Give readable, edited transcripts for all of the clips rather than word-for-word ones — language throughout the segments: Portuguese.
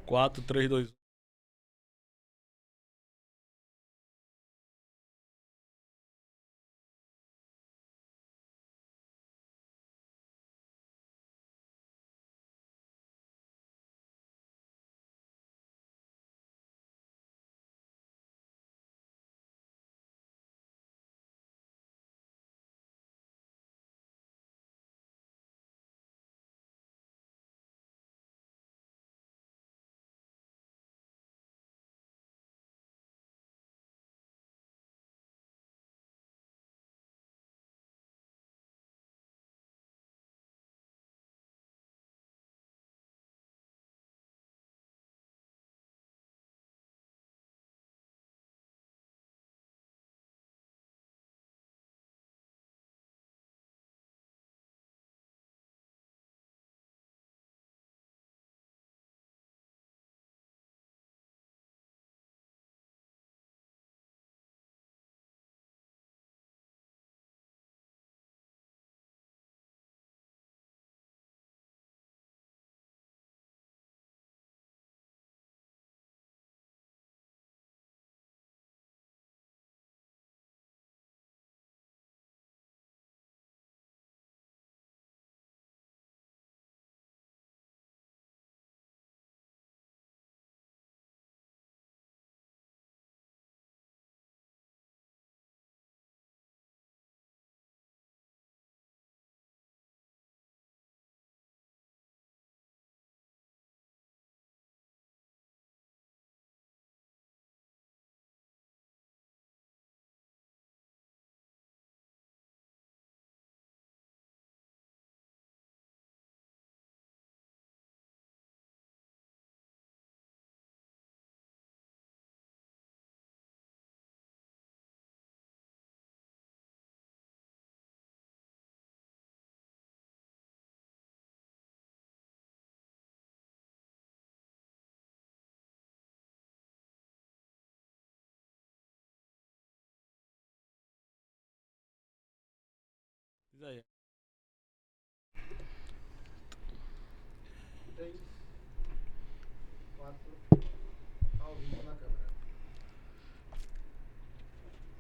4, 3, 2. Diz aí.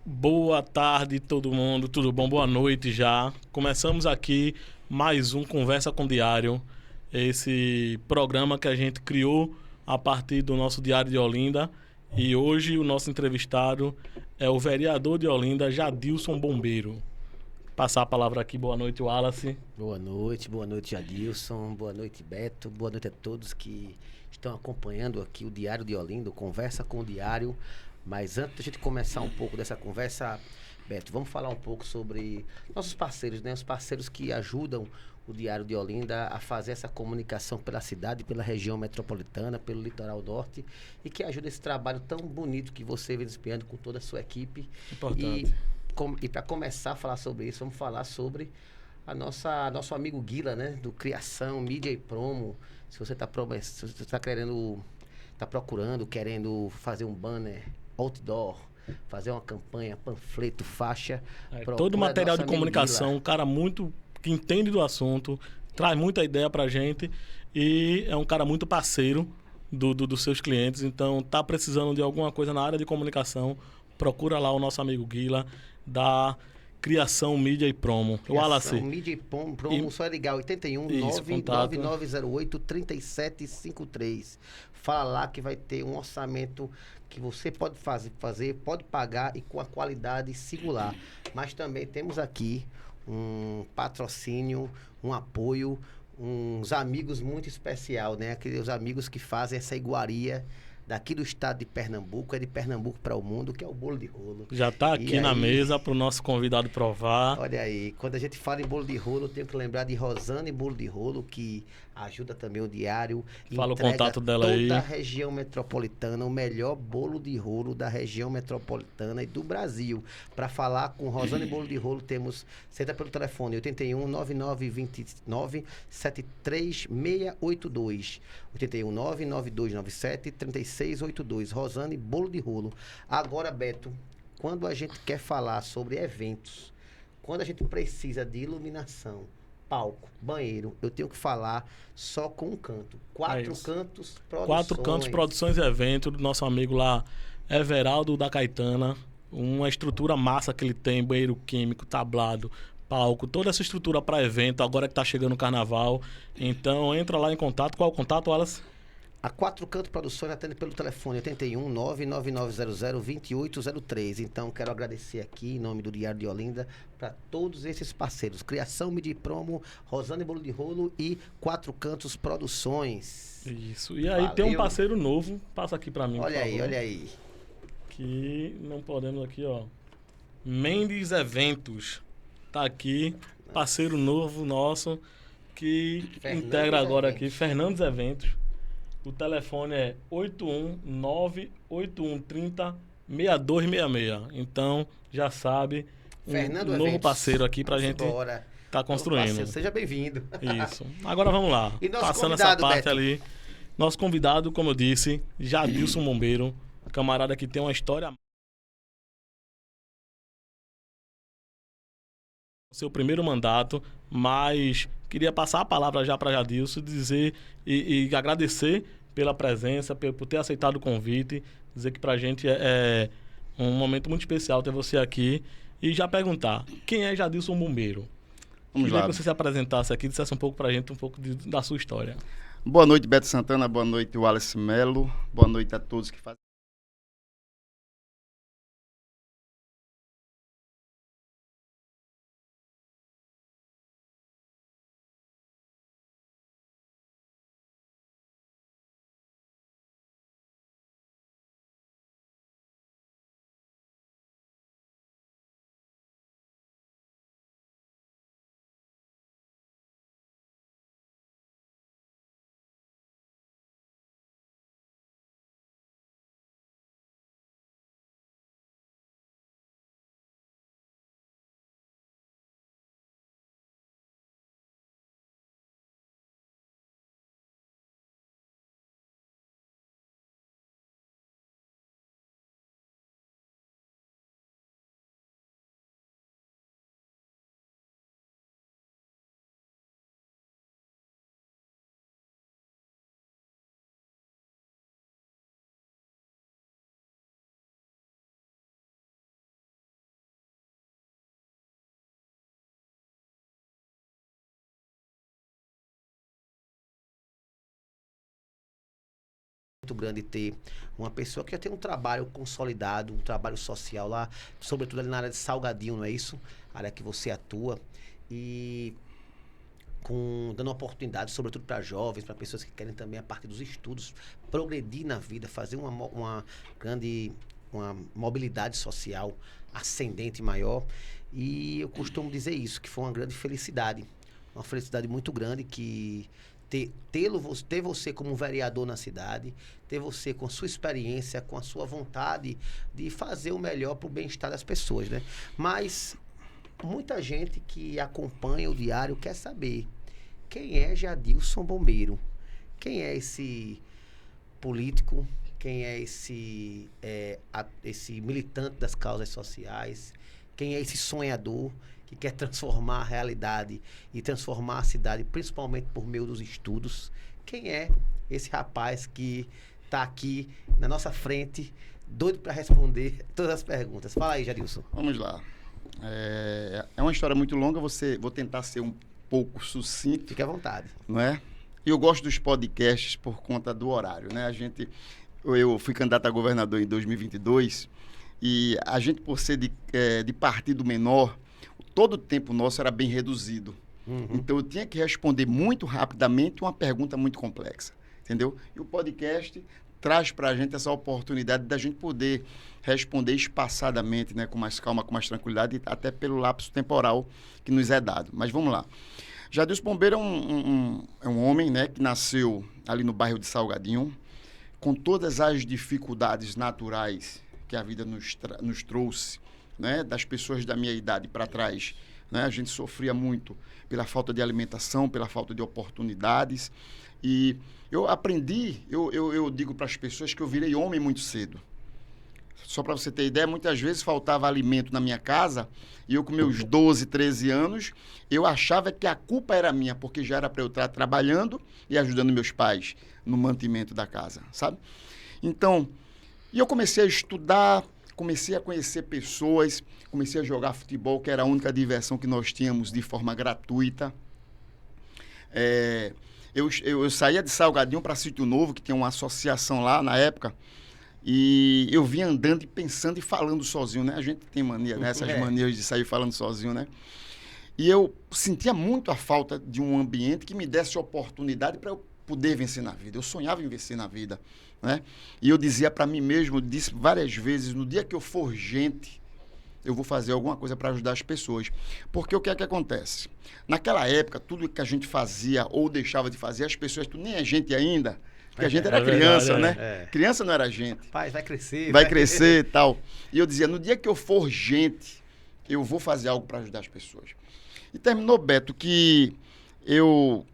Boa tarde, todo mundo. Tudo bom? Boa noite já. Começamos aqui mais um Conversa com Diário. Esse programa que a gente criou a partir do nosso Diário de Olinda. E hoje o nosso entrevistado é o vereador de Olinda, Jadilson Bombeiro. Passar a palavra aqui. Boa noite, Wallace. Boa noite, Jadilson. Boa noite, Beto. Boa noite a todos que estão acompanhando aqui o Diário de Olinda, Conversa com o Diário. Mas antes de a gente começar um pouco dessa conversa, Beto, vamos falar um pouco sobre nossos parceiros, né? Os parceiros que ajudam o Diário de Olinda a fazer essa comunicação pela cidade, pela região metropolitana, pelo litoral norte, e que ajuda esse trabalho tão bonito que você vem desempenhando com toda a sua equipe. Importante. E para começar a falar sobre isso, vamos falar sobre nosso amigo Guila, né? Do Criação, Mídia e Promo. Se você está querendo, está procurando, querendo fazer um banner, outdoor, fazer uma campanha, panfleto, faixa. Todo material de nosso amigo comunicação, Guila. um cara muito que entende do assunto, traz muita ideia pra gente e é um cara muito parceiro dos seus clientes. Então, tá precisando de alguma coisa na área de comunicação, procura lá o nosso amigo Guila da Criação, Mídia e Promo. Wallace. Mídia e Promo, só é ligar 81 99908 3753. Fala lá que vai ter um orçamento que você pode fazer, pode pagar e com a qualidade singular. Mas também temos aqui um patrocínio, um apoio, uns amigos muito especial, né? Aqueles amigos que fazem essa iguaria daqui do estado de Pernambuco, é de Pernambuco para o mundo, que é o bolo de rolo. Já tá aqui na mesa para o nosso convidado provar. Olha aí, quando a gente fala em bolo de rolo, eu tenho que lembrar de Rosane Bolo de Rolo, que ajuda também o Diário. Fala o contato dela toda aí. Toda a região metropolitana, o melhor bolo de rolo da região metropolitana e do Brasil. Para falar com Rosane Bolo de Rolo, senta pelo telefone 81 9929 73682. 81 99297 3682. Rosane Bolo de Rolo. Agora, Beto, quando a gente quer falar sobre eventos, quando a gente precisa de iluminação, palco, banheiro, eu tenho que falar só com um canto. 4 cantos, produções. 4 cantos, produções e eventos, do nosso amigo lá, Everaldo da Caetana. Uma estrutura massa que ele tem, banheiro químico, tablado, palco, toda essa estrutura para evento, agora que tá chegando o carnaval. Então, entra lá em contato. Qual é o contato, Wallace? A 4 Cantos Produções atende pelo telefone 81 99900 2803. Então, quero agradecer aqui, em nome do Diário de Olinda, para todos esses parceiros. Criação Midi Promo, Rosane Bolo de Rolo e 4 Cantos Produções. Isso. E aí tem um parceiro novo. Passa aqui para mim, olha aí, favor. Olha aí. Que não podemos aqui, ó. Mendes Eventos. Tá aqui, parceiro novo nosso, que Fernandes integra agora Eventos. Aqui, Fernandes Eventos. O telefone é 819-8130-6266. Então, já sabe, Fernando novo Eventos. Parceiro aqui pra gente tá construindo. Parceiro, seja bem-vindo. Isso. Agora vamos lá. E nosso passando essa parte, Beto? Ali. Nosso convidado, como eu disse, Jadilson Bombeiro. Camarada que tem uma história... Seu primeiro mandato, mas queria passar a palavra já para Jadilson, dizer e agradecer pela presença, por ter aceitado o convite, dizer que para a gente é um momento muito especial ter você aqui e já perguntar, quem é Jadilson Bombeiro? Vamos lá. Queria que você se apresentasse aqui, dissesse um pouco para a gente, da sua história. Boa noite, Beto Santana, boa noite, Wallace Melo, boa noite a todos que fazem muito grande ter uma pessoa que já tem um trabalho consolidado, um trabalho social lá, sobretudo ali na área de Salgadinho, não é isso? A área que você atua e dando oportunidade, sobretudo para jovens, para pessoas que querem também a parte dos estudos, progredir na vida, fazer uma grande mobilidade social ascendente maior. E eu costumo dizer isso, que foi uma grande felicidade, uma felicidade muito grande que ter você como vereador na cidade, ter você com a sua experiência, com a sua vontade de fazer o melhor para o bem-estar das pessoas, né? Mas muita gente que acompanha o diário quer saber quem é Jadilson Bombeiro, quem é esse político, quem é esse militante das causas sociais, quem é esse sonhador que quer transformar a realidade e transformar a cidade, principalmente por meio dos estudos. Quem é esse rapaz que está aqui na nossa frente, doido para responder todas as perguntas? Fala aí, Jadilson. Vamos lá. É uma história muito longa, vou tentar ser um pouco sucinto. Fique à vontade. Não é? E eu gosto dos podcasts por conta do horário, né? Eu fui candidato a governador em 2022 e a gente, por ser de partido menor, todo o tempo nosso era bem reduzido. Então, eu tinha que responder muito rapidamente uma pergunta muito complexa, entendeu? E o podcast traz para a gente essa oportunidade da gente poder responder espaçadamente, né? Com mais calma, com mais tranquilidade, até pelo lapso temporal que nos é dado. Mas vamos lá. Jadilson Bombeiro é um homem, né, que nasceu ali no bairro de Salgadinho, com todas as dificuldades naturais que a vida nos trouxe, né, das pessoas da minha idade para trás, né? A gente sofria muito pela falta de alimentação, pela falta de oportunidades. E eu aprendi, eu digo para as pessoas que eu virei homem muito cedo. Só para você ter ideia, muitas vezes faltava alimento na minha casa e eu com meus 12, 13 anos, eu achava que a culpa era minha, porque já era para eu estar trabalhando e ajudando meus pais no mantimento da casa, sabe? Então, e eu comecei a estudar, comecei a conhecer pessoas, comecei a jogar futebol, que era a única diversão que nós tínhamos de forma gratuita. Eu saía de Salgadinho para Sítio Novo, que tinha uma associação lá na época, e eu vinha andando e pensando e falando sozinho, né? A gente tem mania, né? Essas manias de sair falando sozinho, né? E eu sentia muito a falta de um ambiente que me desse oportunidade para eu poder vencer na vida. Eu sonhava em vencer na vida, né? E eu dizia para mim mesmo, disse várias vezes, no dia que eu for gente, eu vou fazer alguma coisa para ajudar as pessoas. Porque o que é que acontece? Naquela época, tudo que a gente fazia ou deixava de fazer, as pessoas, tu nem é gente ainda, porque a gente era criança, verdade, né? Criança não era gente. Pai, vai crescer. Vai crescer e tal. E eu dizia, no dia que eu for gente, eu vou fazer algo para ajudar as pessoas. E terminou, Beto, que eu,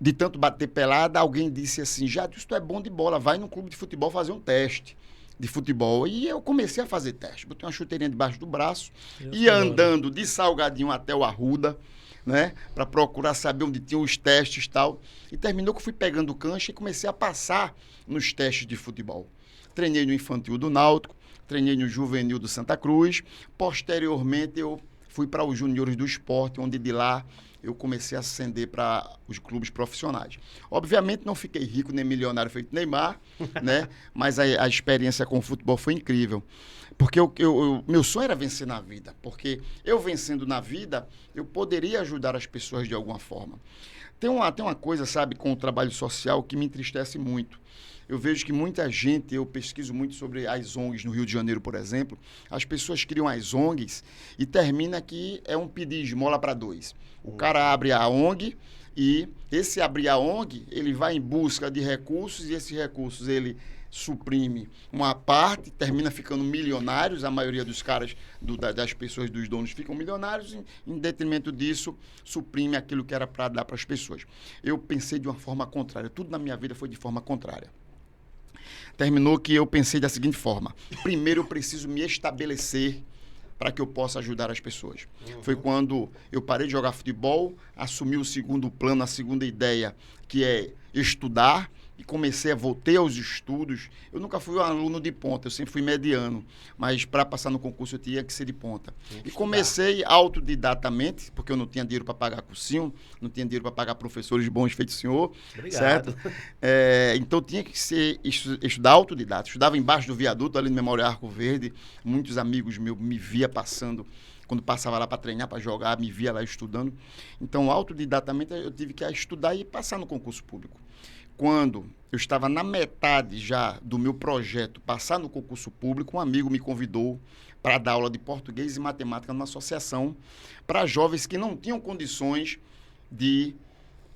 de tanto bater pelada, alguém disse assim, Jadilson, tu é bom de bola, vai num clube de futebol fazer um teste de futebol. E eu comecei a fazer teste. Botei uma chuteirinha debaixo do braço, ia andando de Salgadinho até o Arruda, né, para procurar saber onde tinham os testes e tal. E terminou que eu fui pegando cancha e comecei a passar nos testes de futebol. Treinei no infantil do Náutico, treinei no juvenil do Santa Cruz. Posteriormente, eu fui para os juniores do esporte, onde de lá eu comecei a ascender para os clubes profissionais. Obviamente, não fiquei rico nem milionário feito Neymar, né? Mas a experiência com o futebol foi incrível. Porque meu sonho era vencer na vida. Porque eu vencendo na vida, eu poderia ajudar as pessoas de alguma forma. Tem uma coisa, sabe, com o trabalho social que me entristece muito. Eu vejo que muita gente, eu pesquiso muito sobre as ONGs no Rio de Janeiro, por exemplo, as pessoas criam as ONGs e termina que é um pedir esmola para dois. O cara abre a ONG e esse abrir a ONG, ele vai em busca de recursos e esses recursos ele suprime uma parte, termina ficando milionários, a maioria dos caras, das pessoas, dos donos ficam milionários, em detrimento disso, suprime aquilo que era para dar para as pessoas. Eu pensei de uma forma contrária, tudo na minha vida foi de forma contrária. Terminou que eu pensei da seguinte forma, primeiro eu preciso me estabelecer para que eu possa ajudar as pessoas. Foi quando eu parei de jogar futebol, assumi o segundo plano, a segunda ideia, que é estudar, e voltei aos estudos. Eu nunca fui um aluno de ponta, eu sempre fui mediano, mas para passar no concurso eu tinha que ser de ponta. E comecei autodidatamente, porque eu não tinha dinheiro para pagar cursinho, não tinha dinheiro para pagar professores bons feito senhor. Obrigado. Certo? Então tinha que estudar autodidata. Estudava embaixo do viaduto, ali no Memorial Arco Verde. Muitos amigos meus me via passando, quando passava lá para treinar, para jogar, me via lá estudando. Então, autodidatamente, eu tive que estudar e passar no concurso público. Quando eu estava na metade já do meu projeto, passar no concurso público, um amigo me convidou para dar aula de português e matemática numa associação para jovens que não tinham condições de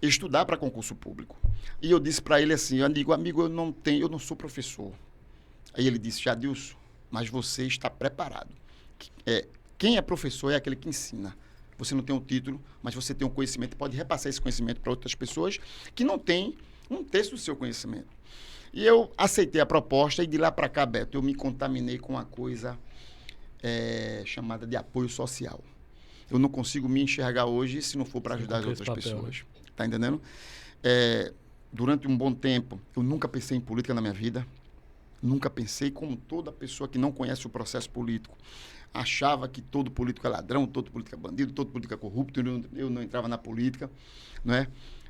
estudar para concurso público. E eu disse para ele assim, amigo, eu não sou professor. Aí ele disse, Jadilson, mas você está preparado. Quem é professor é aquele que ensina. Você não tem um título, mas você tem um conhecimento e pode repassar esse conhecimento para outras pessoas que não têm um terço do seu conhecimento. E eu aceitei a proposta e de lá para cá, Beto, eu me contaminei com uma coisa chamada de apoio social. Eu não consigo me enxergar hoje se não for para ajudar as outras pessoas. Tá entendendo? Durante um bom tempo, eu nunca pensei em política na minha vida. Nunca pensei, como toda pessoa que não conhece o processo político, achava que todo político é ladrão, todo político é bandido, todo político é corrupto, eu não entrava na política, não é?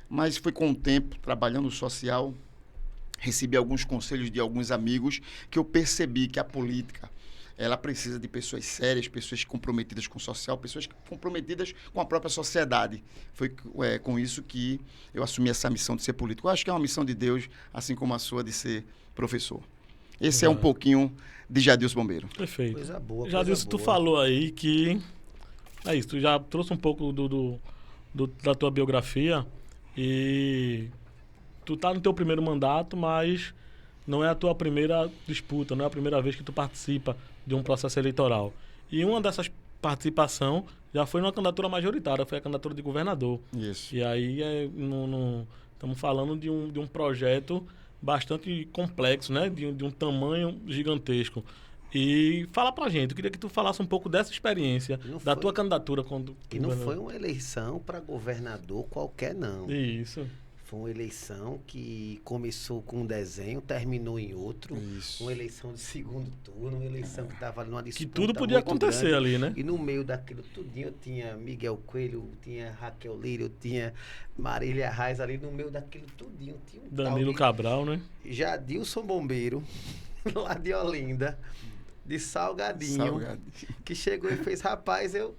Mas foi com o tempo, trabalhando no social, recebi alguns conselhos de alguns amigos que eu percebi que a política, ela precisa de pessoas sérias, pessoas comprometidas com o social, pessoas comprometidas com a própria sociedade. Foi com isso que eu assumi essa missão de ser político. Eu acho que é uma missão de Deus, assim como a sua de ser professor. Esse é um pouquinho de Jadilson Bombeiro. Perfeito. Coisa boa, Jadilson, tu falou aí que... É isso, tu já trouxe um pouco da tua biografia e tu tá no teu primeiro mandato, mas não é a tua primeira disputa, não é a primeira vez que tu participa de um processo eleitoral. E uma dessas participações já foi numa candidatura majoritária, foi a candidatura de governador. Isso. E aí estamos falando de um projeto bastante complexo, né? De um tamanho gigantesco. E fala pra gente, eu queria que tu falasse um pouco dessa experiência, da tua candidatura. E não foi uma eleição para governador qualquer, não. Isso. Foi uma eleição que começou com um desenho, terminou em outro. Isso. Uma eleição de segundo turno, uma eleição que estava numa disputa que tudo podia acontecer grande. ali, né? E no meio daquilo tudinho, eu tinha Miguel Coelho, tinha Raquel Lira, eu tinha Marília Reis ali no meio daquilo tudinho. Tinha um Danilo Cabral, né? Jadilson Bombeiro, lá de Olinda, de Salgadinho, que chegou e fez, rapaz, eu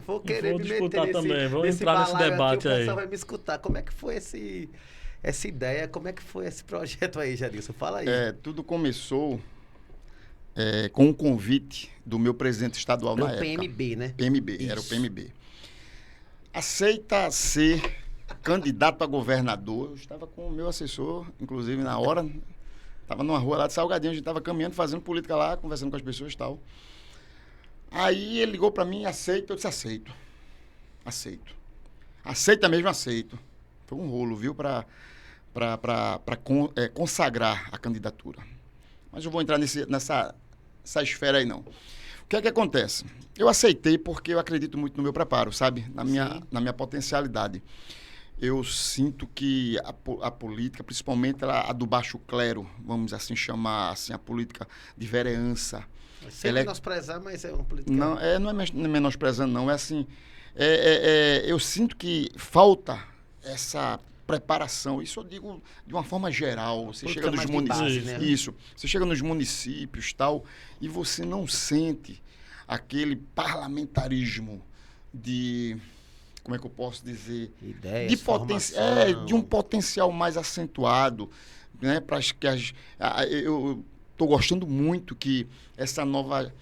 vou querer me meter também. Vou nesse entrar nesse debate aqui, aí. o pessoal vai me escutar. Como é que foi essa ideia? Como é que foi esse projeto aí, Jadilson? Fala aí. Tudo começou com um convite do meu presidente estadual na época. PMB, né? PMB, Isso. era o PMB. Aceita ser candidato a governador. Eu estava com o meu assessor, inclusive na hora, estava numa rua lá de Salgadinho, a gente estava caminhando, fazendo política lá, conversando com as pessoas e tal. Aí ele ligou para mim, aceita? Eu disse, aceito. Aceita mesmo, aceito. Foi um rolo, viu, para consagrar a candidatura. Mas eu vou entrar nessa esfera aí, não. O que é que acontece? Eu aceitei porque eu acredito muito no meu preparo, sabe? Na minha potencialidade. Eu sinto que a política, principalmente a do baixo clero, vamos assim chamar, assim, a política de vereança. Sem menosprezar, mas é uma política... Não é menosprezando, não. É assim, eu sinto que falta essa preparação. Isso eu digo de uma forma geral. Você chega nos municípios, né? Isso. Você chega nos municípios, tal, e você não sente aquele parlamentarismo de, como é que eu posso dizer, ideias, de um potencial mais acentuado, né, para que eu estou gostando muito que essa nova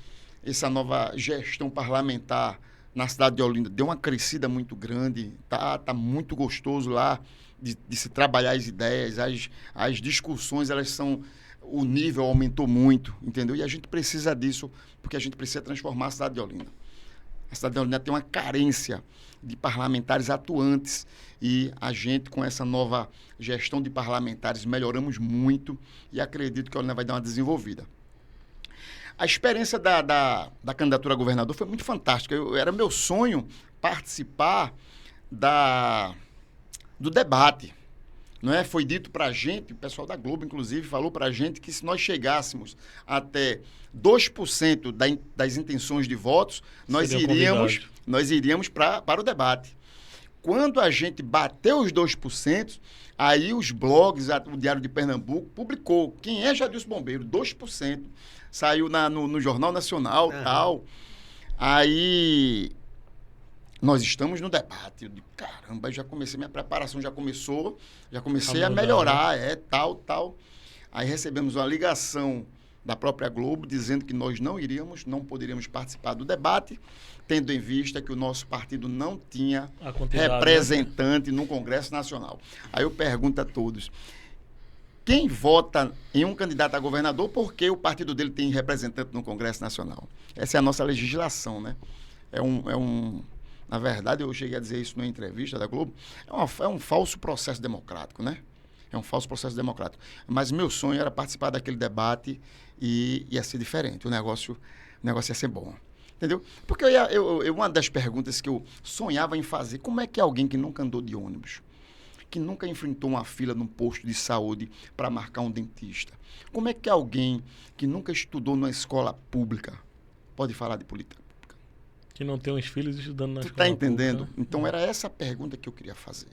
gestão parlamentar na cidade de Olinda deu uma crescida muito grande, tá muito gostoso lá de se trabalhar as ideias, as discussões, o nível aumentou muito, entendeu? E a gente precisa disso, porque a gente precisa transformar a cidade de Olinda. A cidade de Olinda tem uma carência de parlamentares atuantes e a gente, com essa nova gestão de parlamentares, melhoramos muito e acredito que a Olinda vai dar uma desenvolvida. A experiência da candidatura a governador foi muito fantástica. Era meu sonho participar do debate. Não é? Foi dito para a gente, o pessoal da Globo, inclusive, falou para a gente que se nós chegássemos até 2% das intenções de votos, nós iríamos para o debate. Quando a gente bateu os 2%, aí os blogs, o Diário de Pernambuco, publicou quem é Jadilson Bombeiro, 2%. Saiu no Jornal Nacional e tal. Aí nós estamos no debate. Eu digo, caramba, já comecei, minha preparação já comecei a melhorar, tal. Aí recebemos uma ligação da própria Globo dizendo que nós não poderíamos participar do debate, tendo em vista que o nosso partido não tinha representante no Congresso Nacional. Aí eu pergunto a todos, quem vota em um candidato a governador porque o partido dele tem representante no Congresso Nacional? Essa é a nossa legislação, né? Na verdade, eu cheguei a dizer isso numa entrevista da Globo, é um falso processo democrático, né? É um falso processo democrático. Mas meu sonho era participar daquele debate e ia ser diferente. O negócio ia ser bom. Entendeu? Porque uma das perguntas que eu sonhava em fazer, como é que alguém que nunca andou de ônibus, que nunca enfrentou uma fila num posto de saúde para marcar um dentista, como é que alguém que nunca estudou numa escola pública pode falar de política pública? Que não tem uns filhos estudando na escola pública. Tu está entendendo? Pública. Então era essa a pergunta que eu queria fazer.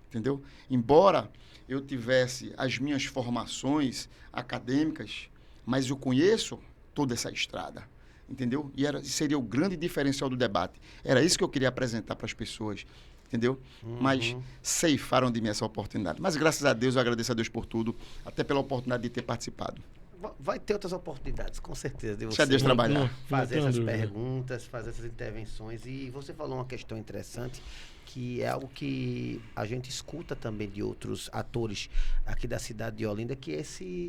Entendeu? Embora eu tivesse as minhas formações acadêmicas, mas eu conheço toda essa estrada. Entendeu? E seria o grande diferencial do debate. Era isso que eu queria apresentar para as pessoas. Entendeu? Mas ceifaram de mim essa oportunidade. Mas graças a Deus, eu agradeço a Deus por tudo, até pela oportunidade de ter participado. Vai ter outras oportunidades, com certeza, de você Deixa Deus trabalhar. fazer essas perguntas, fazer essas intervenções. E você falou uma questão interessante, que é algo que a gente escuta também de outros atores aqui da cidade de Olinda, que é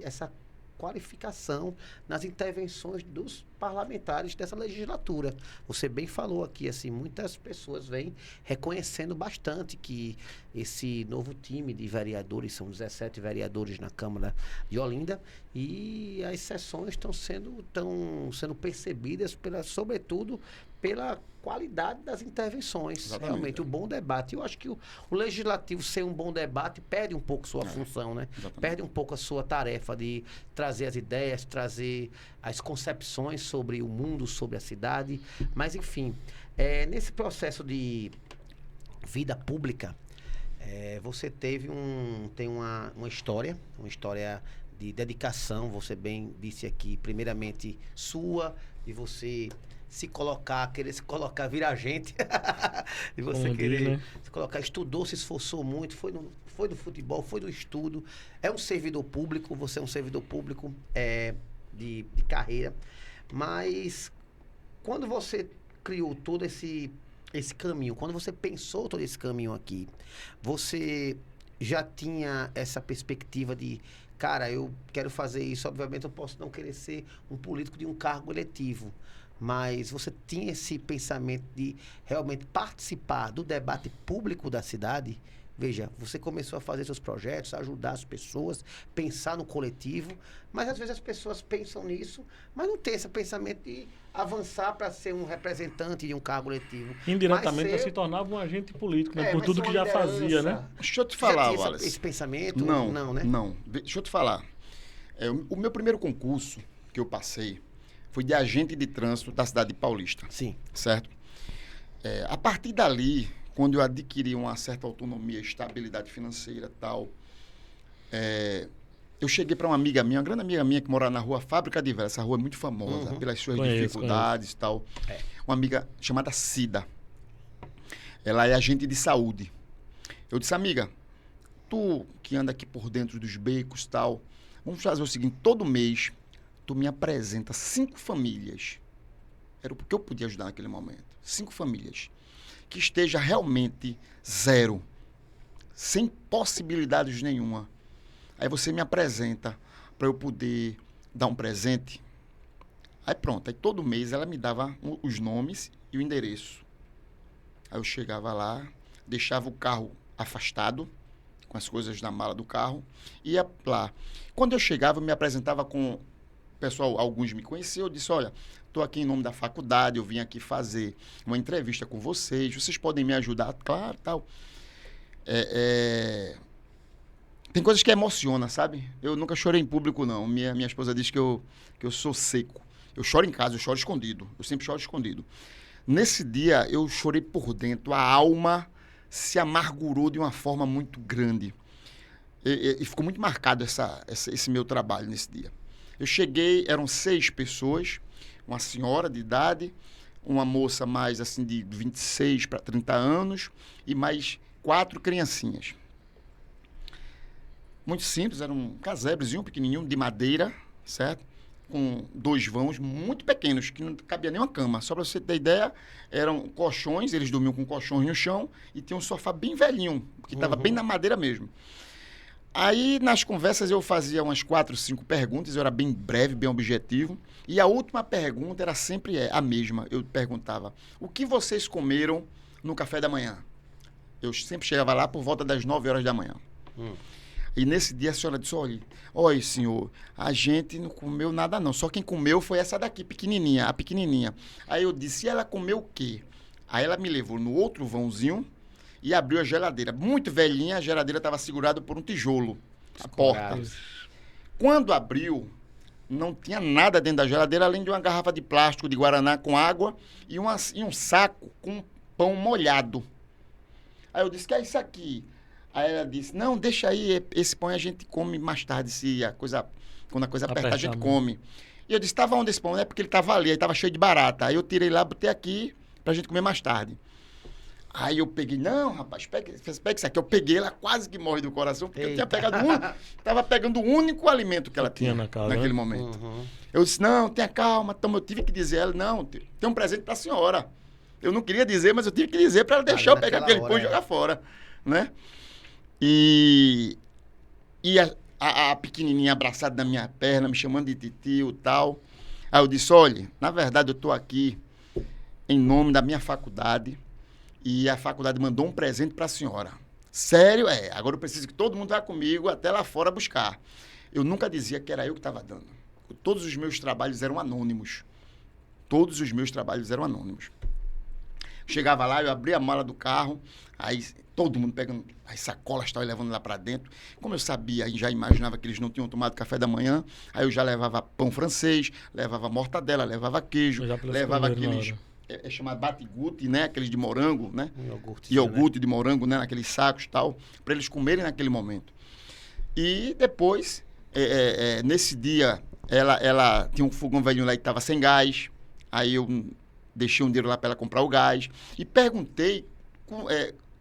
essa qualificação nas intervenções dos parlamentares dessa legislatura. Você bem falou aqui, assim, muitas pessoas vêm reconhecendo bastante que esse novo time de vereadores, são 17 vereadores na Câmara de Olinda, e as sessões estão sendo percebidas, sobretudo, pela qualidade das intervenções. Exatamente. Realmente, o bom debate. Eu acho que o legislativo ser um bom debate perde um pouco sua função, né? Exatamente. Perde um pouco a sua tarefa de trazer as ideias, trazer as concepções sobre o mundo, sobre a cidade. Mas, enfim, nesse processo de vida pública, você tem uma história de dedicação, você bem disse aqui, primeiramente sua, de você querer se colocar, virar gente, de você Como querer diz, né? se colocar, estudou, se esforçou muito, foi do futebol, foi do estudo, é um servidor público, você é um servidor público de carreira, mas quando você criou todo esse caminho, quando você pensou todo esse caminho aqui, você já tinha essa perspectiva de, cara, eu quero fazer isso, obviamente eu posso não querer ser um político de um cargo eletivo, mas você tinha esse pensamento de realmente participar do debate público da cidade? Veja, você começou a fazer seus projetos, a ajudar as pessoas, pensar no coletivo, mas às vezes as pessoas pensam nisso, mas não tem esse pensamento de avançar para ser um representante de um cargo eletivo. Indiretamente Mas se tornava um agente político, né? Por mas tudo ser que uma já fazia, liderança. né? Deixa eu te Você já falar, tinha Wallace. esse pensamento? Não, né? não. Deixa eu te falar. O meu primeiro concurso que eu passei foi de agente de trânsito da cidade de Paulista. Sim. Certo? A partir dali, quando eu adquiri uma certa autonomia, estabilidade financeira e tal, eu cheguei para uma amiga minha, uma grande amiga minha que mora na rua Fábrica de Velas. Essa rua é muito famosa pelas suas dificuldades e tal. Uma amiga chamada Cida. Ela é agente de saúde. Eu disse, amiga, tu que anda aqui por dentro dos becos e tal, vamos fazer o seguinte, todo mês tu me apresenta 5 famílias. Era o que eu podia ajudar naquele momento. 5 famílias. Que esteja realmente zero. Sem possibilidades nenhuma. Aí você me apresenta para eu poder dar um presente. Aí pronto. Aí todo mês ela me dava os nomes e o endereço. Aí eu chegava lá, deixava o carro afastado, com as coisas na mala do carro, ia lá. Quando eu chegava, eu me apresentava com... Pessoal, alguns me conheciam, eu disse, olha, estou aqui em nome da faculdade, eu vim aqui fazer uma entrevista com vocês podem me ajudar? Claro, tal. Tem coisas que emocionam, sabe? Eu nunca chorei em público, não. Minha esposa diz que eu sou seco. Eu choro em casa, eu choro escondido. Eu sempre choro escondido. Nesse dia, eu chorei por dentro. A alma se amargurou de uma forma muito grande. E ficou muito marcado esse meu trabalho nesse dia. Eu cheguei, eram 6 pessoas, uma senhora de idade, uma moça mais assim de 26 para 30 anos e mais 4 criancinhas. Muito simples, era um casebrezinho pequenininho de madeira, certo? Com 2 vãos muito pequenos, que não cabia nem uma cama. Só para você ter ideia, eram colchões, eles dormiam com colchões no chão e tinha um sofá bem velhinho, que estava bem na madeira mesmo. Aí, nas conversas, eu fazia umas 4, 5 perguntas, eu era bem breve, bem objetivo. E a última pergunta era sempre a mesma. Eu perguntava, o que vocês comeram no café da manhã? Eu sempre chegava lá por volta das 9 horas da manhã. E nesse dia a senhora disse, olha, senhor, a gente não comeu nada não, só quem comeu foi essa daqui, pequenininha, a pequenininha. Aí eu disse, e ela comeu o quê? Aí ela me levou no outro vãozinho, e abriu a geladeira. Muito velhinha, a geladeira estava segurada por um tijolo, a porta. Quando abriu, não tinha nada dentro da geladeira, além de uma garrafa de plástico de Guaraná com água e um saco com pão molhado. Aí eu disse, que é isso aqui? Aí ela disse, não, deixa aí, esse pão a gente come mais tarde, quando a coisa apertar, a gente come. E eu disse, estava onde esse pão? É porque ele estava ali, aí estava cheio de barata. Aí eu tirei lá, botei aqui, pra gente comer mais tarde. Aí eu peguei, não, rapaz, pega isso aqui. Eu peguei, ela quase que morre do coração, porque eu tinha pegado estava pegando o único alimento que ela tinha naquele momento. Eu disse, não, tenha calma. Então eu tive que dizer a ela, não, tem um presente para a senhora. Eu não queria dizer, mas eu tive que dizer para ela deixar eu pegar aquele pão e jogar fora, né? E a pequenininha abraçada na minha perna, me chamando de titio e tal. Aí eu disse, olha, na verdade eu estou aqui em nome da minha faculdade e a faculdade mandou um presente para a senhora. Sério? Agora eu preciso que todo mundo vá comigo até lá fora buscar. Eu nunca dizia que era eu que estava dando. Todos os meus trabalhos eram anônimos. Todos os meus trabalhos eram anônimos. Chegava lá, eu abria a mala do carro, aí todo mundo pegando as sacolas, estava levando lá para dentro. Como eu sabia e já imaginava que eles não tinham tomado café da manhã, aí eu já levava pão francês, levava mortadela, levava queijo, levava aqueles... É chamado batigute, né? Aqueles de morango, né? Iogurte de morango, né? Naqueles sacos e tal, para eles comerem naquele momento. E depois, nesse dia, ela tinha um fogão velhinho lá e estava sem gás. Aí eu deixei um dinheiro lá para ela comprar o gás. E perguntei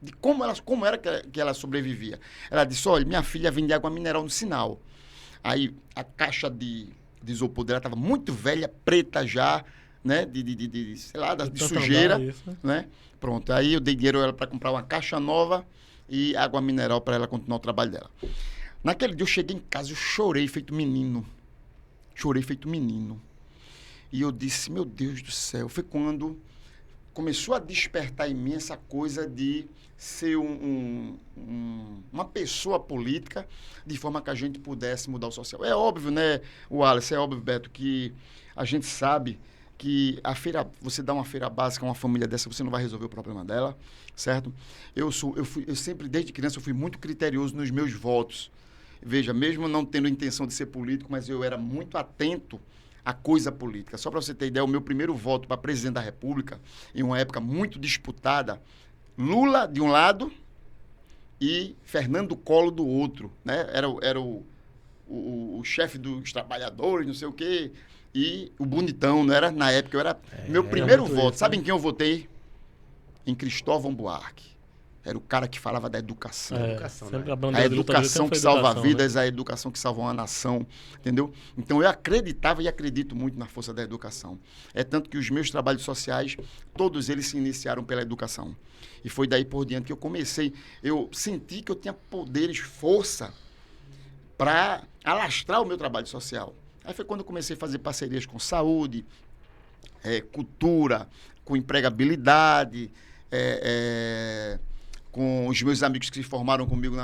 de como era que ela sobrevivia. Ela disse, olha, minha filha vende água mineral no Sinal. Aí a caixa de isopor dela estava muito velha, preta já, né? Sei lá, de sujeira. Isso, né? Pronto. Aí eu dei dinheiro a ela para comprar uma caixa nova e água mineral para ela continuar o trabalho dela. Naquele dia eu cheguei em casa, eu chorei feito menino. E eu disse, meu Deus do céu, foi quando começou a despertar em mim essa coisa de ser uma pessoa política, de forma que a gente pudesse mudar o social. É óbvio, né, Wallace, é óbvio, Beto, que a gente sabe que você dá uma feira básica a uma família dessa, você não vai resolver o problema dela, certo? Eu sempre, desde criança, eu fui muito criterioso nos meus votos. Veja, mesmo não tendo intenção de ser político, mas eu era muito atento à coisa política. Só para você ter ideia, o meu primeiro voto para presidente da República, em uma época muito disputada, Lula de um lado e Fernando Collor do outro, né? Era o chefe dos trabalhadores, não sei o quê, e o bonitão, não era? Na época, meu primeiro voto, sabe em quem eu votei? Em Cristóvão Buarque. Era o cara que falava da educação. A educação que salva vidas, né? A educação que salva uma nação, entendeu? Então, eu acreditava e acredito muito na força da educação. É tanto que os meus trabalhos sociais, todos eles se iniciaram pela educação. E foi daí por diante que eu comecei. Eu senti que eu tinha poderes, força, para alastrar o meu trabalho social. Aí foi quando eu comecei a fazer parcerias com saúde, cultura, com empregabilidade, com os meus amigos que se formaram comigo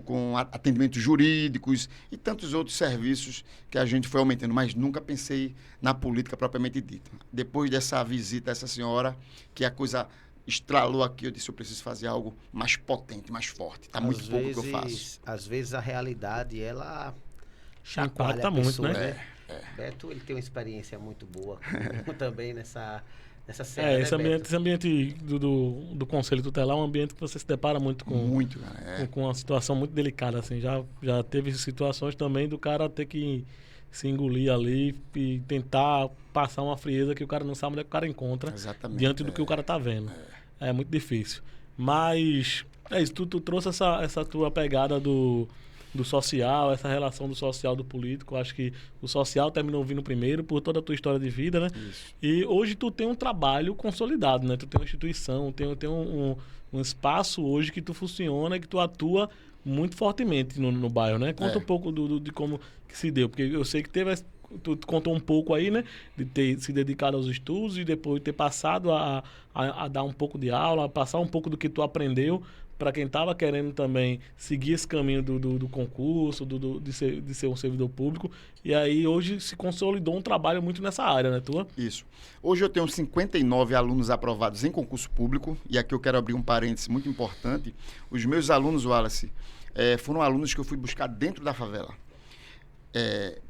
com atendimentos jurídicos e tantos outros serviços que a gente foi aumentando, mas nunca pensei na política propriamente dita. Depois dessa visita a essa senhora, que a coisa estralou aqui, eu disse, eu preciso fazer algo mais potente, mais forte. Está muito pouco que eu faço. Às vezes a realidade, ela chacoalha a pessoa, muito, né? Beto, ele tem uma experiência muito boa também nessa cena, esse ambiente do Conselho Tutelar é um ambiente que você se depara muito com uma situação muito delicada, assim. Já teve situações também do cara ter que se engolir ali e tentar passar uma frieza que o cara não sabe onde é que o cara encontra. Exatamente, diante do que o cara tá vendo. É muito difícil. Mas é isso, tu trouxe essa tua pegada do social, essa relação do social do político. Acho que o social terminou vindo primeiro por toda a tua história de vida, né? Isso. E hoje tu tem um trabalho consolidado, né? Tu tem uma instituição, tem um espaço hoje que tu funciona e que tu atua muito fortemente no bairro, né? Conta um pouco de como que se deu, porque eu sei que tu contou um pouco aí, né? De ter se dedicado aos estudos e depois ter passado a dar um pouco de aula, a passar um pouco do que tu aprendeu para quem estava querendo também seguir esse caminho do concurso, de ser um servidor público. E aí hoje se consolidou um trabalho muito nessa área, né, tua? Isso. Hoje eu tenho 59 alunos aprovados em concurso público, e aqui eu quero abrir um parêntese muito importante. Os meus alunos, Wallace, foram alunos que eu fui buscar dentro da favela.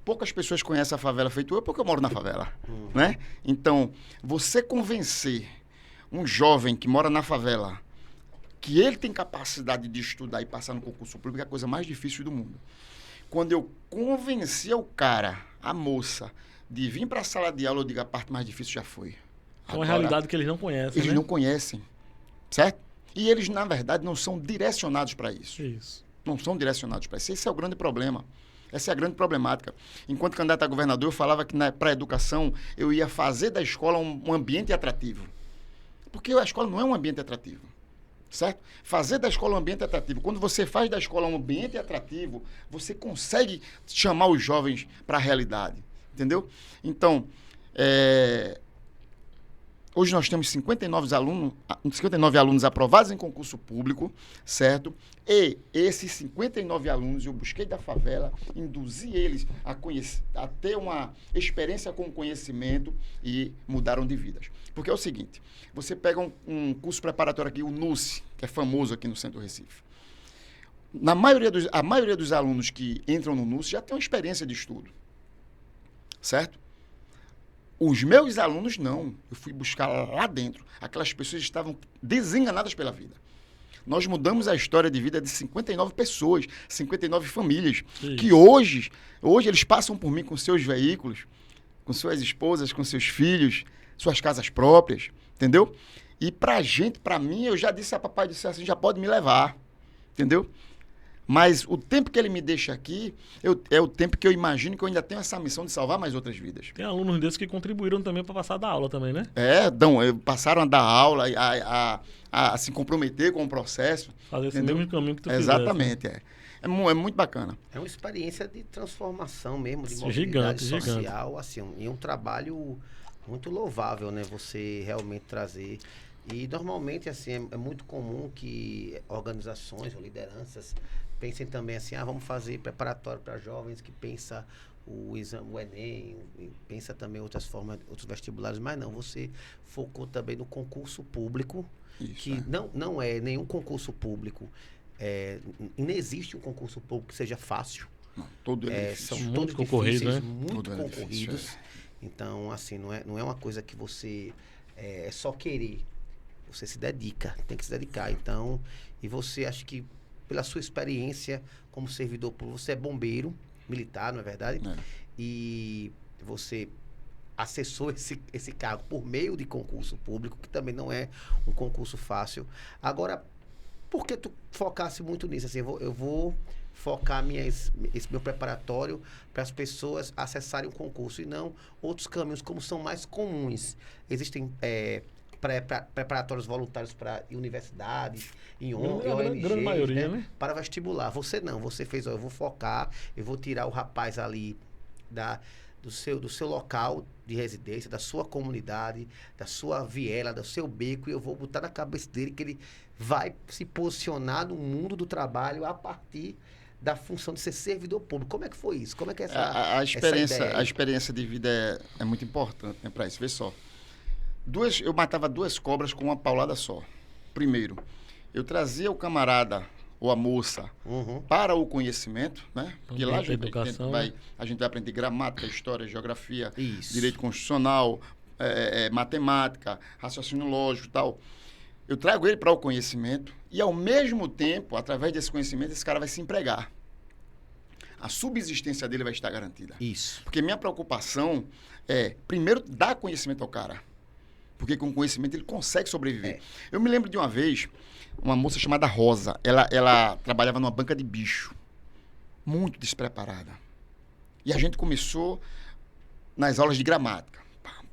Poucas pessoas conhecem a favela feito eu, porque eu moro na favela, né? Então, você convencer um jovem que mora na favela que ele tem capacidade de estudar e passar no concurso público é a coisa mais difícil do mundo. Quando eu convencia o cara, a moça, de vir para a sala de aula, eu digo, a parte mais difícil já foi. É uma realidade que eles não conhecem, Eles não conhecem, certo? E eles, na verdade, não são direcionados para isso. Não são direcionados para isso. Esse é o grande problema. Essa é a grande problemática. Enquanto candidato a governador, eu falava que para a educação eu ia fazer da escola um ambiente atrativo. Porque a escola não é um ambiente atrativo. certo? Fazer da escola um ambiente atrativo. Quando você faz da escola um ambiente atrativo, você consegue chamar os jovens para a realidade, entendeu? Então, hoje nós temos 59 alunos aprovados em concurso público, certo? E esses 59 alunos, eu busquei da favela, induzi eles a ter uma experiência com conhecimento e mudaram de vidas. Porque é o seguinte, você pega um curso preparatório aqui, o NUSE, que é famoso aqui no centro do Recife. A maioria dos alunos que entram no NUSE já tem uma experiência de estudo, certo? Os meus alunos não. Eu fui buscar lá dentro. Aquelas pessoas estavam desenganadas pela vida. Nós mudamos a história de vida de 59 pessoas, 59 famílias, que hoje eles passam por mim com seus veículos, com suas esposas, com seus filhos, suas casas próprias, entendeu? E pra mim, eu já disse a papai do céu assim, já pode me levar, entendeu? Mas o tempo que ele me deixa aqui é o tempo que eu imagino que eu ainda tenho essa missão de salvar mais outras vidas. Tem alunos desses que contribuíram também para passar da aula também, né? Passaram a dar aula, a se comprometer com o processo. Fazer esse mesmo caminho que tu fizeste. Exatamente, É muito bacana. É uma experiência de transformação mesmo, de gigante, mobilidade social, assim, e um trabalho muito louvável, né? Você realmente trazer. E normalmente, assim, é muito comum que organizações ou lideranças pensem também assim, vamos fazer preparatório para jovens, que pensa o exame, o Enem, pensa também outras formas, outros vestibulares, mas não, você focou também no concurso público, que não é nenhum concurso público, não existe um concurso público que seja fácil. Não, todo é difícil. São todos difíceis, né? muito concorridos. Então, assim, não é uma coisa que você é só querer. Você se dedica, tem que se dedicar. Então, e você, acho que pela sua experiência como servidor público, você é bombeiro militar, não é verdade? E você acessou esse cargo por meio de concurso público, que também não é um concurso fácil. Agora, por que tu focasse muito nisso? Assim, eu vou focar esse meu preparatório para as pessoas acessarem o concurso e não outros caminhos, como são mais comuns. Existem preparatórios voluntários para universidades, em ONGs, grande maioria, né? Para vestibular. Você não, você fez, eu vou focar, eu vou tirar o rapaz ali do seu local de residência, da sua comunidade, da sua viela, do seu beco, e eu vou botar na cabeça dele que ele vai se posicionar no mundo do trabalho a partir da função de ser servidor público. Como é que foi isso? Como é que é essa a experiência de vida é muito importante, né, para isso. Vê só. Eu matava 2 cobras com uma paulada só. Primeiro, eu trazia o camarada ou a moça para o conhecimento, né? Porque lá a gente vai aprender gramática, história, geografia, direito constitucional, matemática, raciocínio lógico e tal. Eu trago ele para o conhecimento e, ao mesmo tempo, através desse conhecimento, esse cara vai se empregar. A subsistência dele vai estar garantida. Isso. Porque minha preocupação é, primeiro, dar conhecimento ao cara. Porque com conhecimento ele consegue sobreviver. Eu me lembro de uma vez, uma moça chamada Rosa. Ela trabalhava numa banca de bicho. Muito despreparada. E a gente começou nas aulas de gramática.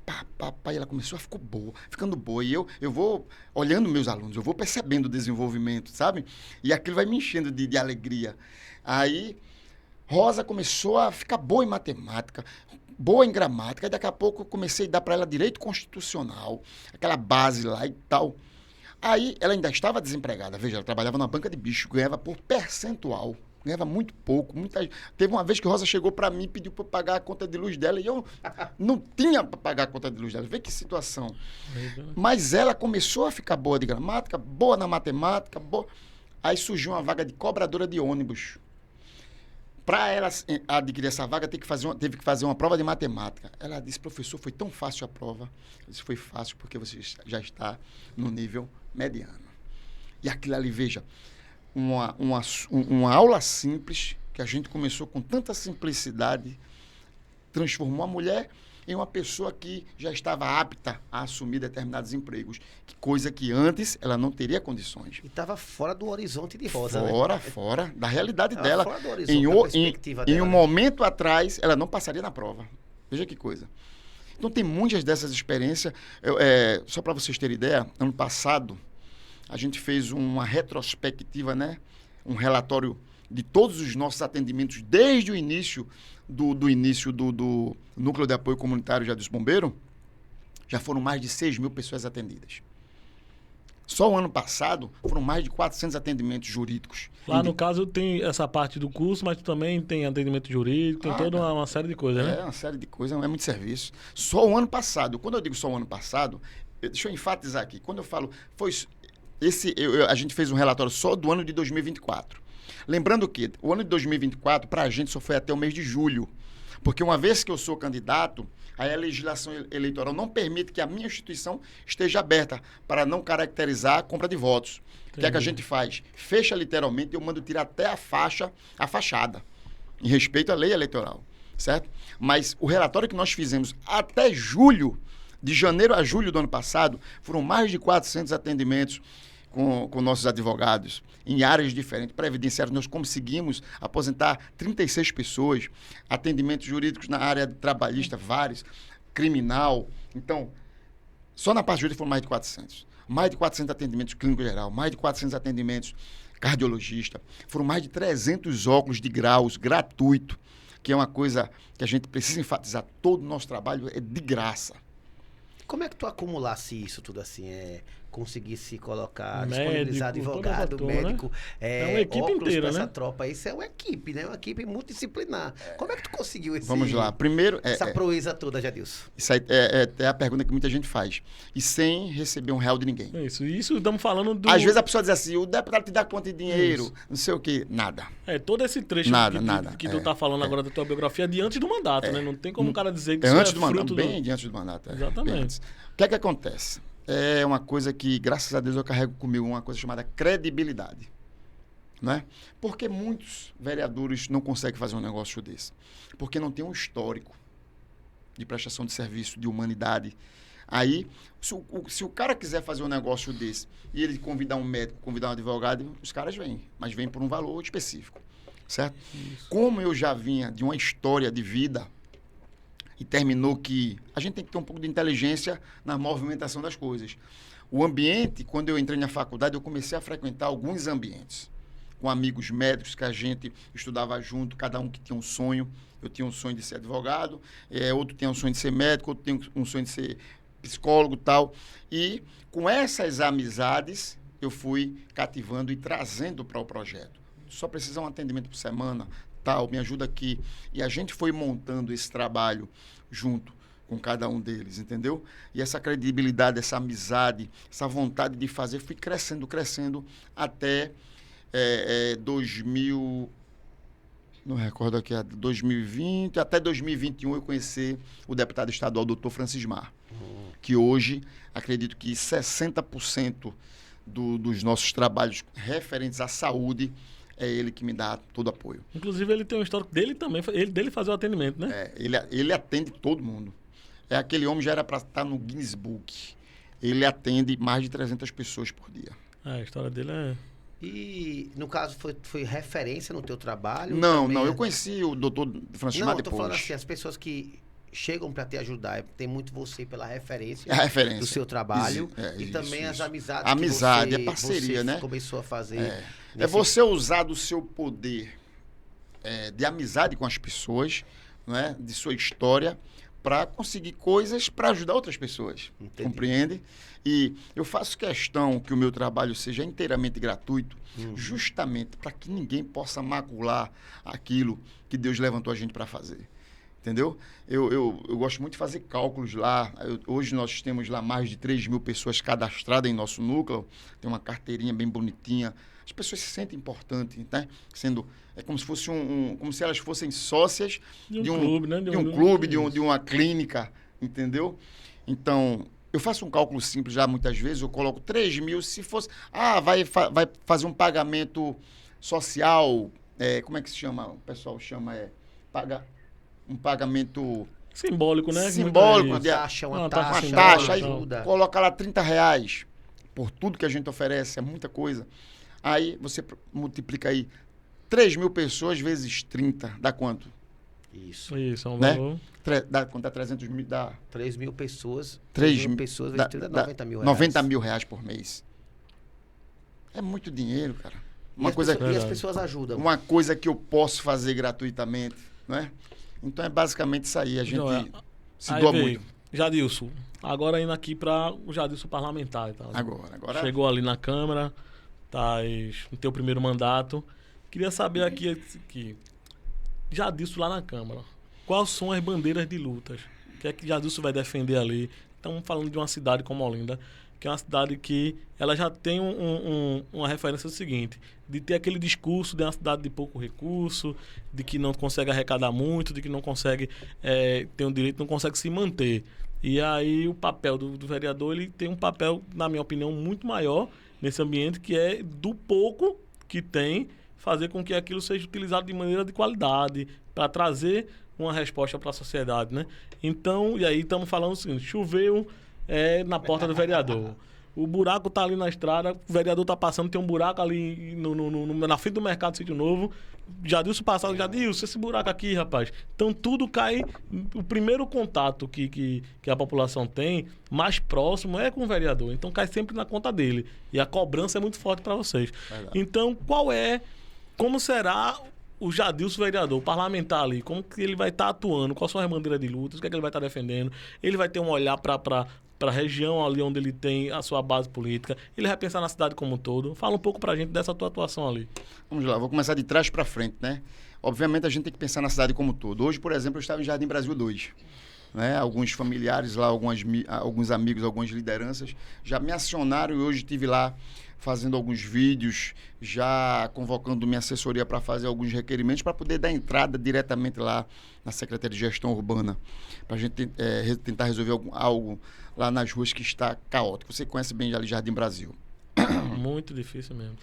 E ela começou ficando boa. E eu vou olhando meus alunos, eu vou percebendo o desenvolvimento, sabe? E aquilo vai me enchendo de alegria. Aí, Rosa começou a ficar boa em matemática, boa em gramática, e daqui a pouco eu comecei a dar para ela direito constitucional, aquela base lá e tal. Aí ela ainda estava desempregada, veja, ela trabalhava na banca de bicho, ganhava por percentual, ganhava muito pouco. Teve uma vez que Rosa chegou para mim e pediu para eu pagar a conta de luz dela, e eu não tinha para pagar a conta de luz dela. Vê que situação. Mas ela começou a ficar boa de gramática, boa na matemática, boa. Aí surgiu uma vaga de cobradora de ônibus. Para ela adquirir essa vaga, teve que fazer uma prova de matemática. Ela disse, professor, foi tão fácil a prova. Eu disse, foi fácil porque você já está no nível mediano. E aquilo ali, veja, uma aula simples, que a gente começou com tanta simplicidade, transformou a mulher em uma pessoa que já estava apta a assumir determinados empregos, coisa que antes ela não teria condições. E estava fora do horizonte de Rosa, Fora da realidade dela. Fora do horizonte, da perspectiva dela. Em um momento atrás, ela não passaria na prova. Veja que coisa. Então, tem muitas dessas experiências. Só para vocês terem ideia, ano passado, a gente fez uma retrospectiva, né? Um relatório de todos os nossos atendimentos desde o início do Núcleo de Apoio Comunitário Jadilson Bombeiro. Já foram mais de 6 mil pessoas atendidas. Só o ano passado foram mais de 400 atendimentos jurídicos. Lá no caso tem essa parte do curso, mas também tem atendimento jurídico, tem toda uma série de coisas, né? É, uma série de coisas, é muito serviço. Só o ano passado, quando eu digo só o ano passado, deixa eu enfatizar aqui, quando eu falo, a gente fez um relatório só do ano de 2024. Lembrando que o ano de 2024, para a gente, só foi até o mês de julho. Porque uma vez que eu sou candidato, aí a legislação eleitoral não permite que a minha instituição esteja aberta para não caracterizar a compra de votos. O que é que a gente faz? Fecha literalmente e eu mando tirar até a fachada, em respeito à lei eleitoral, certo? Mas o relatório que nós fizemos até julho, de janeiro a julho do ano passado, foram mais de 400 atendimentos com nossos advogados, em áreas diferentes, previdenciários. Nós conseguimos aposentar 36 pessoas, atendimentos jurídicos na área trabalhista, vários, criminal. Então, só na parte jurídica foram mais de 400. Mais de 400 atendimentos clínico geral, mais de 400 atendimentos cardiologista. Foram mais de 300 óculos de graus gratuito, que é uma coisa que a gente precisa enfatizar. Todo o nosso trabalho é de graça. Como é que tu acumulasse isso tudo assim? Conseguir se colocar, Médico, disponibilizar advogado, fator, médico, né? É uma equipe inteira, essa né? tropa. Isso é uma equipe, né? Uma equipe multidisciplinar. Como é que tu conseguiu Vamos lá. Primeiro, essa proeza toda, Jadilson? Isso aí é a pergunta que muita gente faz. E sem receber um real de ninguém. Isso estamos falando do... Às vezes a pessoa diz assim, o deputado te dá quanto de dinheiro, não sei o quê. Nada. Todo esse trecho que tu tá falando agora da tua biografia é de antes do mandato, né? Não tem como o cara dizer que isso antes é do mandato, fruto bem de antes do mandato. Exatamente. O que é que acontece? É uma coisa que, graças a Deus, eu carrego comigo, uma coisa chamada credibilidade. Né? Por que muitos vereadores não conseguem fazer um negócio desse? Porque não tem um histórico de prestação de serviço, de humanidade. Aí, se o cara quiser fazer um negócio desse e ele convidar um médico, convidar um advogado, os caras vêm, mas vêm por um valor específico, certo? Isso. Como eu já vinha de uma história de vida e terminou que a gente tem que ter um pouco de inteligência na movimentação das coisas. O ambiente, quando eu entrei na faculdade, eu comecei a frequentar alguns ambientes com amigos médicos que a gente estudava junto, cada um que tinha um sonho. Eu tinha um sonho de ser advogado, outro tinha um sonho de ser médico, outro tinha um sonho de ser psicólogo e tal. E com essas amizades, eu fui cativando e trazendo para o projeto. Só precisa um atendimento por semana, tal, me ajuda aqui. E a gente foi montando esse trabalho junto com cada um deles, entendeu? E essa credibilidade, essa amizade, essa vontade de fazer, fui crescendo até 2000... Não recordo aqui, 2020, até 2021 eu conheci o deputado estadual, doutor Francismar, que hoje, acredito que 60% dos nossos trabalhos referentes à saúde, é ele que me dá todo apoio. Inclusive, ele tem um histórico dele também, dele fazer o atendimento, né? Ele atende todo mundo. Aquele homem já era para estar no Guinness Book. Ele atende mais de 300 pessoas por dia. A história dele é... E, no caso, foi referência no teu trabalho? Não, eu conheci o doutor Francismar depois. Não, eu tô falando assim, as pessoas que chegam para te ajudar, tem muito você pela referência, do seu trabalho e também as amizades que a parceria, né? Começou a fazer. É você usar do seu poder de amizade com as pessoas, né? De sua história, para conseguir coisas para ajudar outras pessoas. Entendi. Compreende? E eu faço questão que o meu trabalho seja inteiramente gratuito, justamente para que ninguém possa macular aquilo que Deus levantou a gente para fazer. Entendeu? Eu gosto muito de fazer cálculos lá. Hoje nós temos lá mais de 3 mil pessoas cadastradas em nosso núcleo. Tem uma carteirinha bem bonitinha. As pessoas se sentem importantes, né? É como se fosse como se elas fossem sócias de um clube, né? De um clube, de uma clínica, entendeu? Então, eu faço um cálculo simples já muitas vezes, eu coloco 3 mil, se fosse... vai fazer um pagamento social, como é que se chama? O pessoal chama, um pagamento... Simbólico, né? Simbólico. Uma taxa, aí coloca lá R$30 por tudo que a gente oferece, é muita coisa. Aí você multiplica aí 3 mil pessoas vezes 30, dá quanto? Isso, é um valor. Dá quanto? Dá 300 mil, dá... 3 mil pessoas. 3 mil pessoas vezes 30, 90 mil reais. 90 mil reais por mês. É muito dinheiro, cara. E as pessoas ajudam. Uma coisa que eu posso fazer gratuitamente, né? Então é basicamente isso aí. A gente se doa muito. Jadilson, agora indo aqui para o Jadilson parlamentar e tal. Agora... Chegou ali na Câmara, tá no teu primeiro mandato. Queria saber aqui Jadilson lá na Câmara, quais são as bandeiras de lutas? O que é que Jadilson vai defender ali? Estamos falando de uma cidade como Olinda, que é uma cidade que ela já tem uma referência seguinte, de ter aquele discurso de uma cidade de pouco recurso, de que não consegue arrecadar muito, de que não consegue ter um direito, não consegue se manter. E aí o papel do vereador, ele tem um papel, na minha opinião, muito maior nesse ambiente, que é do pouco que tem, fazer com que aquilo seja utilizado de maneira de qualidade, para trazer uma resposta para a sociedade, né? Então, e aí estamos falando o seguinte, choveu na porta do vereador. O buraco tá ali na estrada, o vereador tá passando, tem um buraco ali na frente do mercado Sítio Novo. Jadilson passado, Jadilson, esse buraco aqui, rapaz. Então tudo cai. O primeiro contato que a população tem, mais próximo, é com o vereador. Então cai sempre na conta dele. E a cobrança é muito forte para vocês. Verdade. Então, como será o Jadilson vereador, o parlamentar ali, como que ele vai estar atuando, qual são as bandeiras de lutas, o que é que ele vai estar defendendo? Ele vai ter um olhar para a região ali onde ele tem a sua base política, ele vai pensar na cidade como um todo. Fala um pouco pra gente dessa tua atuação ali. Vamos lá, vou começar de trás para frente, né? Obviamente a gente tem que pensar na cidade como um todo. Hoje, por exemplo, eu estava em Jardim Brasil 2. Né? Alguns familiares lá, alguns amigos, algumas lideranças já me acionaram e hoje estive lá fazendo alguns vídeos, já convocando minha assessoria para fazer alguns requerimentos para poder dar entrada diretamente lá na Secretaria de Gestão Urbana, para a gente tentar resolver algo lá nas ruas que está caótico. Você conhece bem ali Jardim Brasil. Muito difícil mesmo.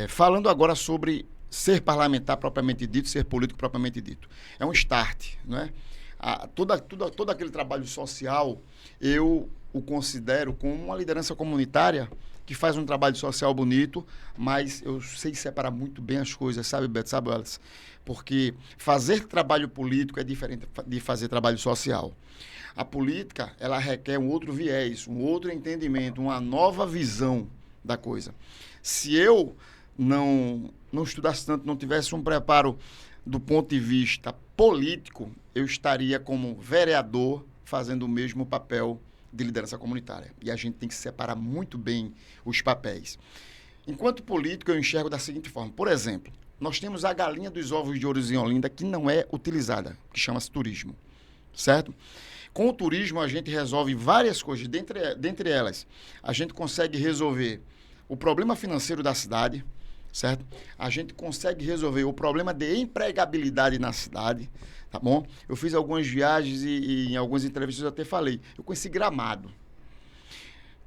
Falando agora sobre ser parlamentar propriamente dito, ser político propriamente dito. É um start, não é? Todo aquele trabalho social, eu o considero como uma liderança comunitária que faz um trabalho social bonito, mas eu sei separar muito bem as coisas, sabe, Beto? Sabe, Alice? Porque fazer trabalho político é diferente de fazer trabalho social. A política, ela requer um outro viés, um outro entendimento, uma nova visão da coisa. Se eu não estudasse tanto, não tivesse um preparo do ponto de vista político, eu estaria como vereador fazendo o mesmo papel de liderança comunitária. E a gente tem que separar muito bem os papéis. Enquanto político, eu enxergo da seguinte forma. Por exemplo, nós temos a galinha dos ovos de ouro em Olinda que não é utilizada, que chama-se turismo, certo? Com o turismo, a gente resolve várias coisas. Dentre elas, a gente consegue resolver o problema financeiro da cidade, certo? A gente consegue resolver o problema de empregabilidade na cidade, tá bom? Eu fiz algumas viagens e em algumas entrevistas eu até falei. Eu conheci Gramado.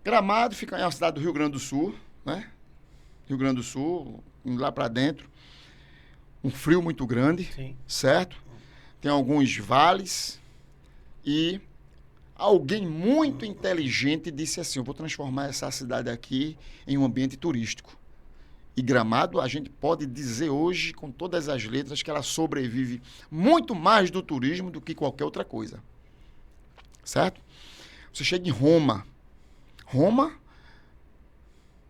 Gramado fica na cidade do Rio Grande do Sul, né? Rio Grande do Sul, indo lá para dentro. Um frio muito grande, sim, certo? Tem alguns vales e alguém muito inteligente disse assim, eu vou transformar essa cidade aqui em um ambiente turístico. E Gramado, a gente pode dizer hoje, com todas as letras, que ela sobrevive muito mais do turismo do que qualquer outra coisa. Certo? Você chega em Roma. Roma,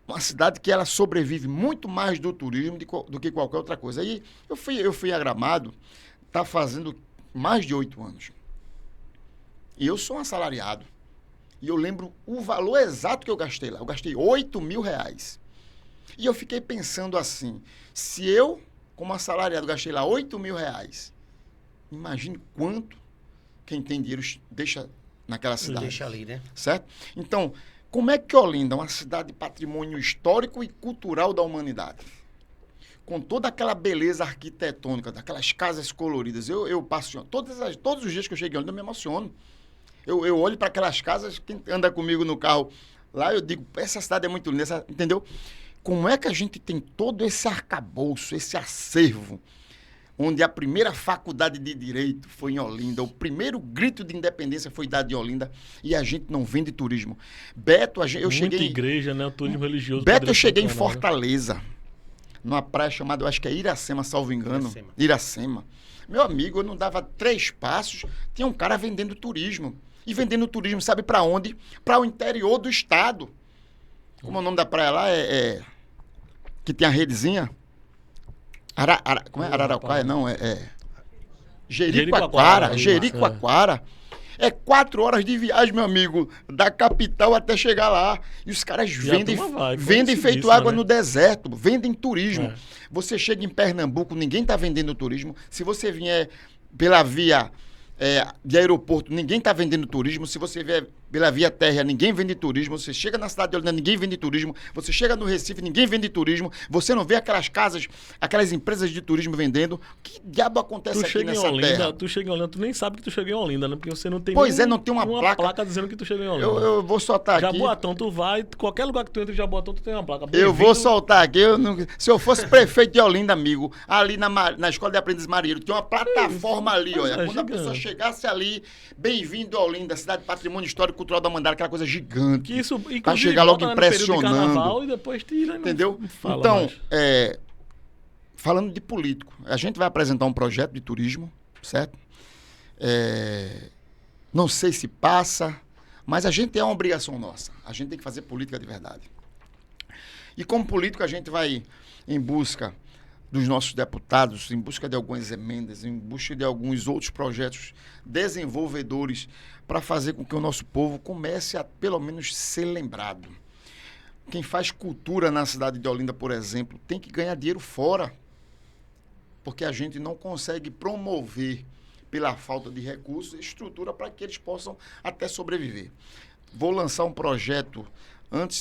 uma cidade que ela sobrevive muito mais do turismo do que qualquer outra coisa. Aí eu fui a Gramado, está fazendo mais de 8 anos. E eu sou um assalariado. E eu lembro o valor exato que eu gastei lá. Eu gastei R$8.000. E eu fiquei pensando assim, se eu, como assalariado, gastei lá R$8.000, imagine quanto quem tem dinheiro deixa naquela cidade. Deixa ali, né? Certo? Então, como é que Olinda, uma cidade de patrimônio histórico e cultural da humanidade, com toda aquela beleza arquitetônica, daquelas casas coloridas, eu passo, todos os dias que eu chego em Olinda, eu me emociono. Eu olho para aquelas casas, quem anda comigo no carro lá, eu digo, essa cidade é muito linda, entendeu? Como é que a gente tem todo esse arcabouço, esse acervo, onde a primeira faculdade de Direito foi em Olinda, o primeiro grito de independência foi dado em Olinda, e a gente não vende turismo. Beto, eu cheguei... Muita igreja, né? O turismo religioso. Beto, eu cheguei em Fortaleza, numa praia chamada, eu acho que é Iracema, salvo engano. Iracema. Meu amigo, eu não dava 3 passos, tinha um cara vendendo turismo. E vendendo turismo, sabe para onde? Para o interior do estado. Como o nome da praia lá que tem a redezinha. Como é? Araraucaia? Não, Jericoacoara. É 4 horas de viagem, meu amigo, da capital até chegar lá. E os caras vendem feito água, né? No deserto, vendem turismo. Você chega em Pernambuco, ninguém está vendendo turismo. Se você vier pela via de aeroporto, ninguém está vendendo turismo. Se você vier pela via terra, ninguém vende turismo. Você chega na cidade de Olinda, ninguém vende turismo. Você chega no Recife, ninguém vende turismo. Você não vê aquelas casas, aquelas empresas de turismo vendendo. Que diabo acontece aqui nessa terra? Tu chega em Olinda, tu nem sabe que tu chegou em Olinda, né? Porque você não tem não tem uma placa dizendo que tu chegou em Olinda. Eu vou soltar aqui. Jaboatão, tu vai, qualquer lugar que tu entra em Jaboatão, tu tem uma placa. Eu vou soltar aqui. Se eu fosse prefeito de Olinda, amigo, ali na Escola de Aprendiz Marinheiro, tem uma plataforma ali, olha. Quando a pessoa chegasse ali, bem-vindo a Olinda, cidade de patrimônio histórico cultural da Mandaram, aquela coisa gigante. Que isso, pra chegar logo impressionando. E depois tira, entendeu? Então, falando de político, a gente vai apresentar um projeto de turismo, certo? Não sei se passa, mas a gente tem uma obrigação nossa. A gente tem que fazer política de verdade. E como político, a gente vai em busca dos nossos deputados, em busca de algumas emendas, em busca de alguns outros projetos desenvolvedores para fazer com que o nosso povo comece a, pelo menos, ser lembrado. Quem faz cultura na cidade de Olinda, por exemplo, tem que ganhar dinheiro fora, porque a gente não consegue promover, pela falta de recursos, estrutura para que eles possam até sobreviver. Vou lançar um projeto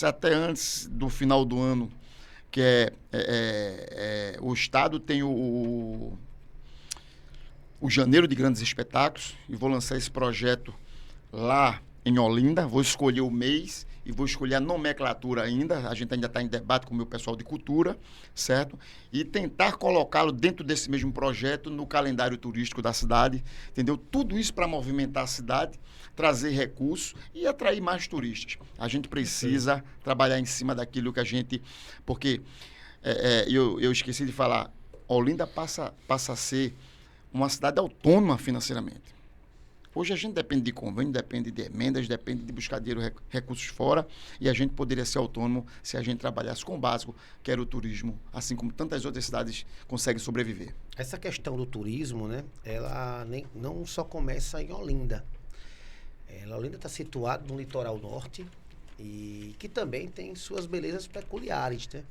até antes do final do ano, que o Estado tem o Janeiro de Grandes Espetáculos, e vou lançar esse projeto lá em Olinda. Vou escolher o mês e vou escolher a nomenclatura ainda. A gente ainda está em debate com o meu pessoal de cultura, certo? E tentar colocá-lo dentro desse mesmo projeto no calendário turístico da cidade, entendeu? Tudo isso para movimentar a cidade, trazer recursos e atrair mais turistas. A gente precisa trabalhar em cima daquilo que a gente... Porque eu esqueci de falar, Olinda passa a ser uma cidade autônoma financeiramente. Hoje a gente depende de convênio, depende de emendas, depende de buscar dinheiro, recursos fora, e a gente poderia ser autônomo se a gente trabalhasse com o básico, que era o turismo, assim como tantas outras cidades conseguem sobreviver. Essa questão do turismo, né, ela não só começa em Olinda. Olinda está situado no litoral norte, e que também tem suas belezas peculiares, né?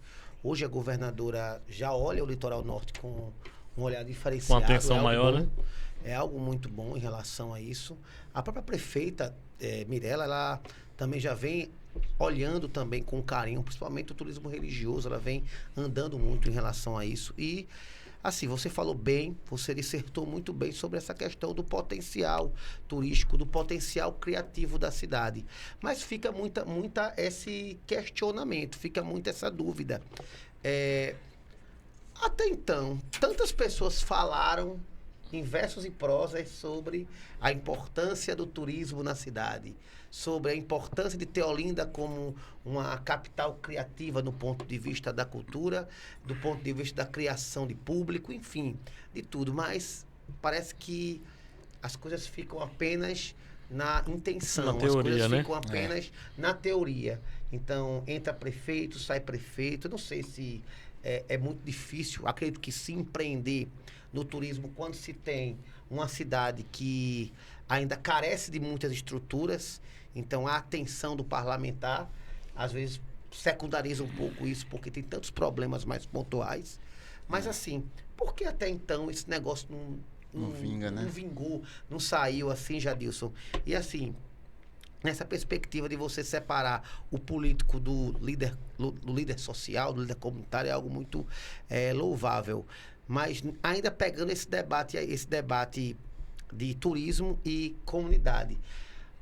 Hoje a governadora já olha o litoral norte com um olhar diferenciado. Com atenção maior, né? É algo muito bom em relação a isso. A própria prefeita, Mirella, ela também já vem olhando também com carinho, principalmente o turismo religioso, ela vem andando muito em relação a isso. E, assim, você falou bem, você dissertou muito bem sobre essa questão do potencial turístico, do potencial criativo da cidade. Mas fica muita esse questionamento, fica muito essa dúvida. Até então, tantas pessoas falaram em versos e prosas sobre a importância do turismo na cidade, sobre a importância de ter Olinda como uma capital criativa no ponto de vista da cultura, do ponto de vista da criação de público, enfim, de tudo. Mas parece que as coisas ficam apenas na intenção, na teoria, as coisas né? ficam apenas na teoria. Então, entra prefeito, sai prefeito. Eu não sei se é muito difícil, acredito que se empreender no turismo quando se tem uma cidade que ainda carece de muitas estruturas. Então, a atenção do parlamentar, às vezes, secundariza um pouco isso, porque tem tantos problemas mais pontuais. Mas, assim, por que até então esse negócio não vinga, né? Não vingou, não saiu assim, Jadilson? E, assim, nessa perspectiva de você separar o político do líder social, do líder comunitário, é algo muito louvável. Mas ainda pegando esse debate de turismo e comunidade.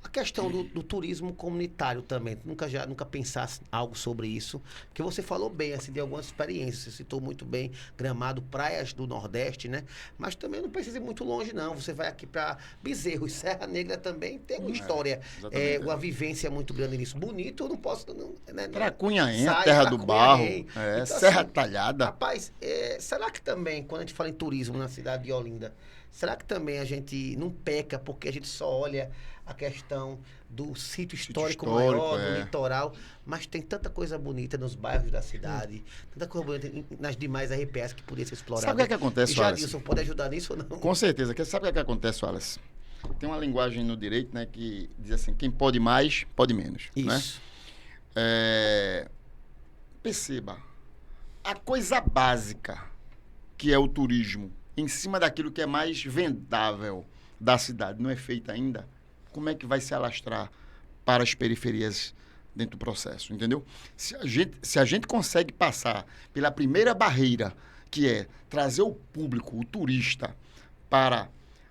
A questão do turismo comunitário também, nunca pensasse algo sobre isso, porque você falou bem, assim, de algumas experiências, você citou muito bem Gramado, praias do Nordeste, né? Mas também não precisa ir muito longe, não. Você vai aqui para Bezerros, Serra Negra também tem uma história, uma vivência muito grande nisso. Bonito, eu não posso... Né, para Cunhaém, a terra do barro, então, Serra assim, Talhada. Rapaz, será que também, quando a gente fala em turismo na cidade de Olinda, será que também a gente não peca porque a gente só olha a questão do sítio histórico maior, do litoral, mas tem tanta coisa bonita nos bairros da cidade, tanta coisa bonita nas demais RPS que podia ser explorada. Sabe o que acontece, Wallace? Jadilson, pode ajudar nisso ou não? Com certeza. Sabe o que acontece, Wallace? Tem uma linguagem no direito, né, que diz assim, quem pode mais, pode menos. Isso. Né? Perceba, a coisa básica que é o turismo, em cima daquilo que é mais vendável da cidade, não é feita ainda, como é que vai se alastrar para as periferias dentro do processo, entendeu? Se a gente consegue passar pela primeira barreira, que é trazer o público, o turista, para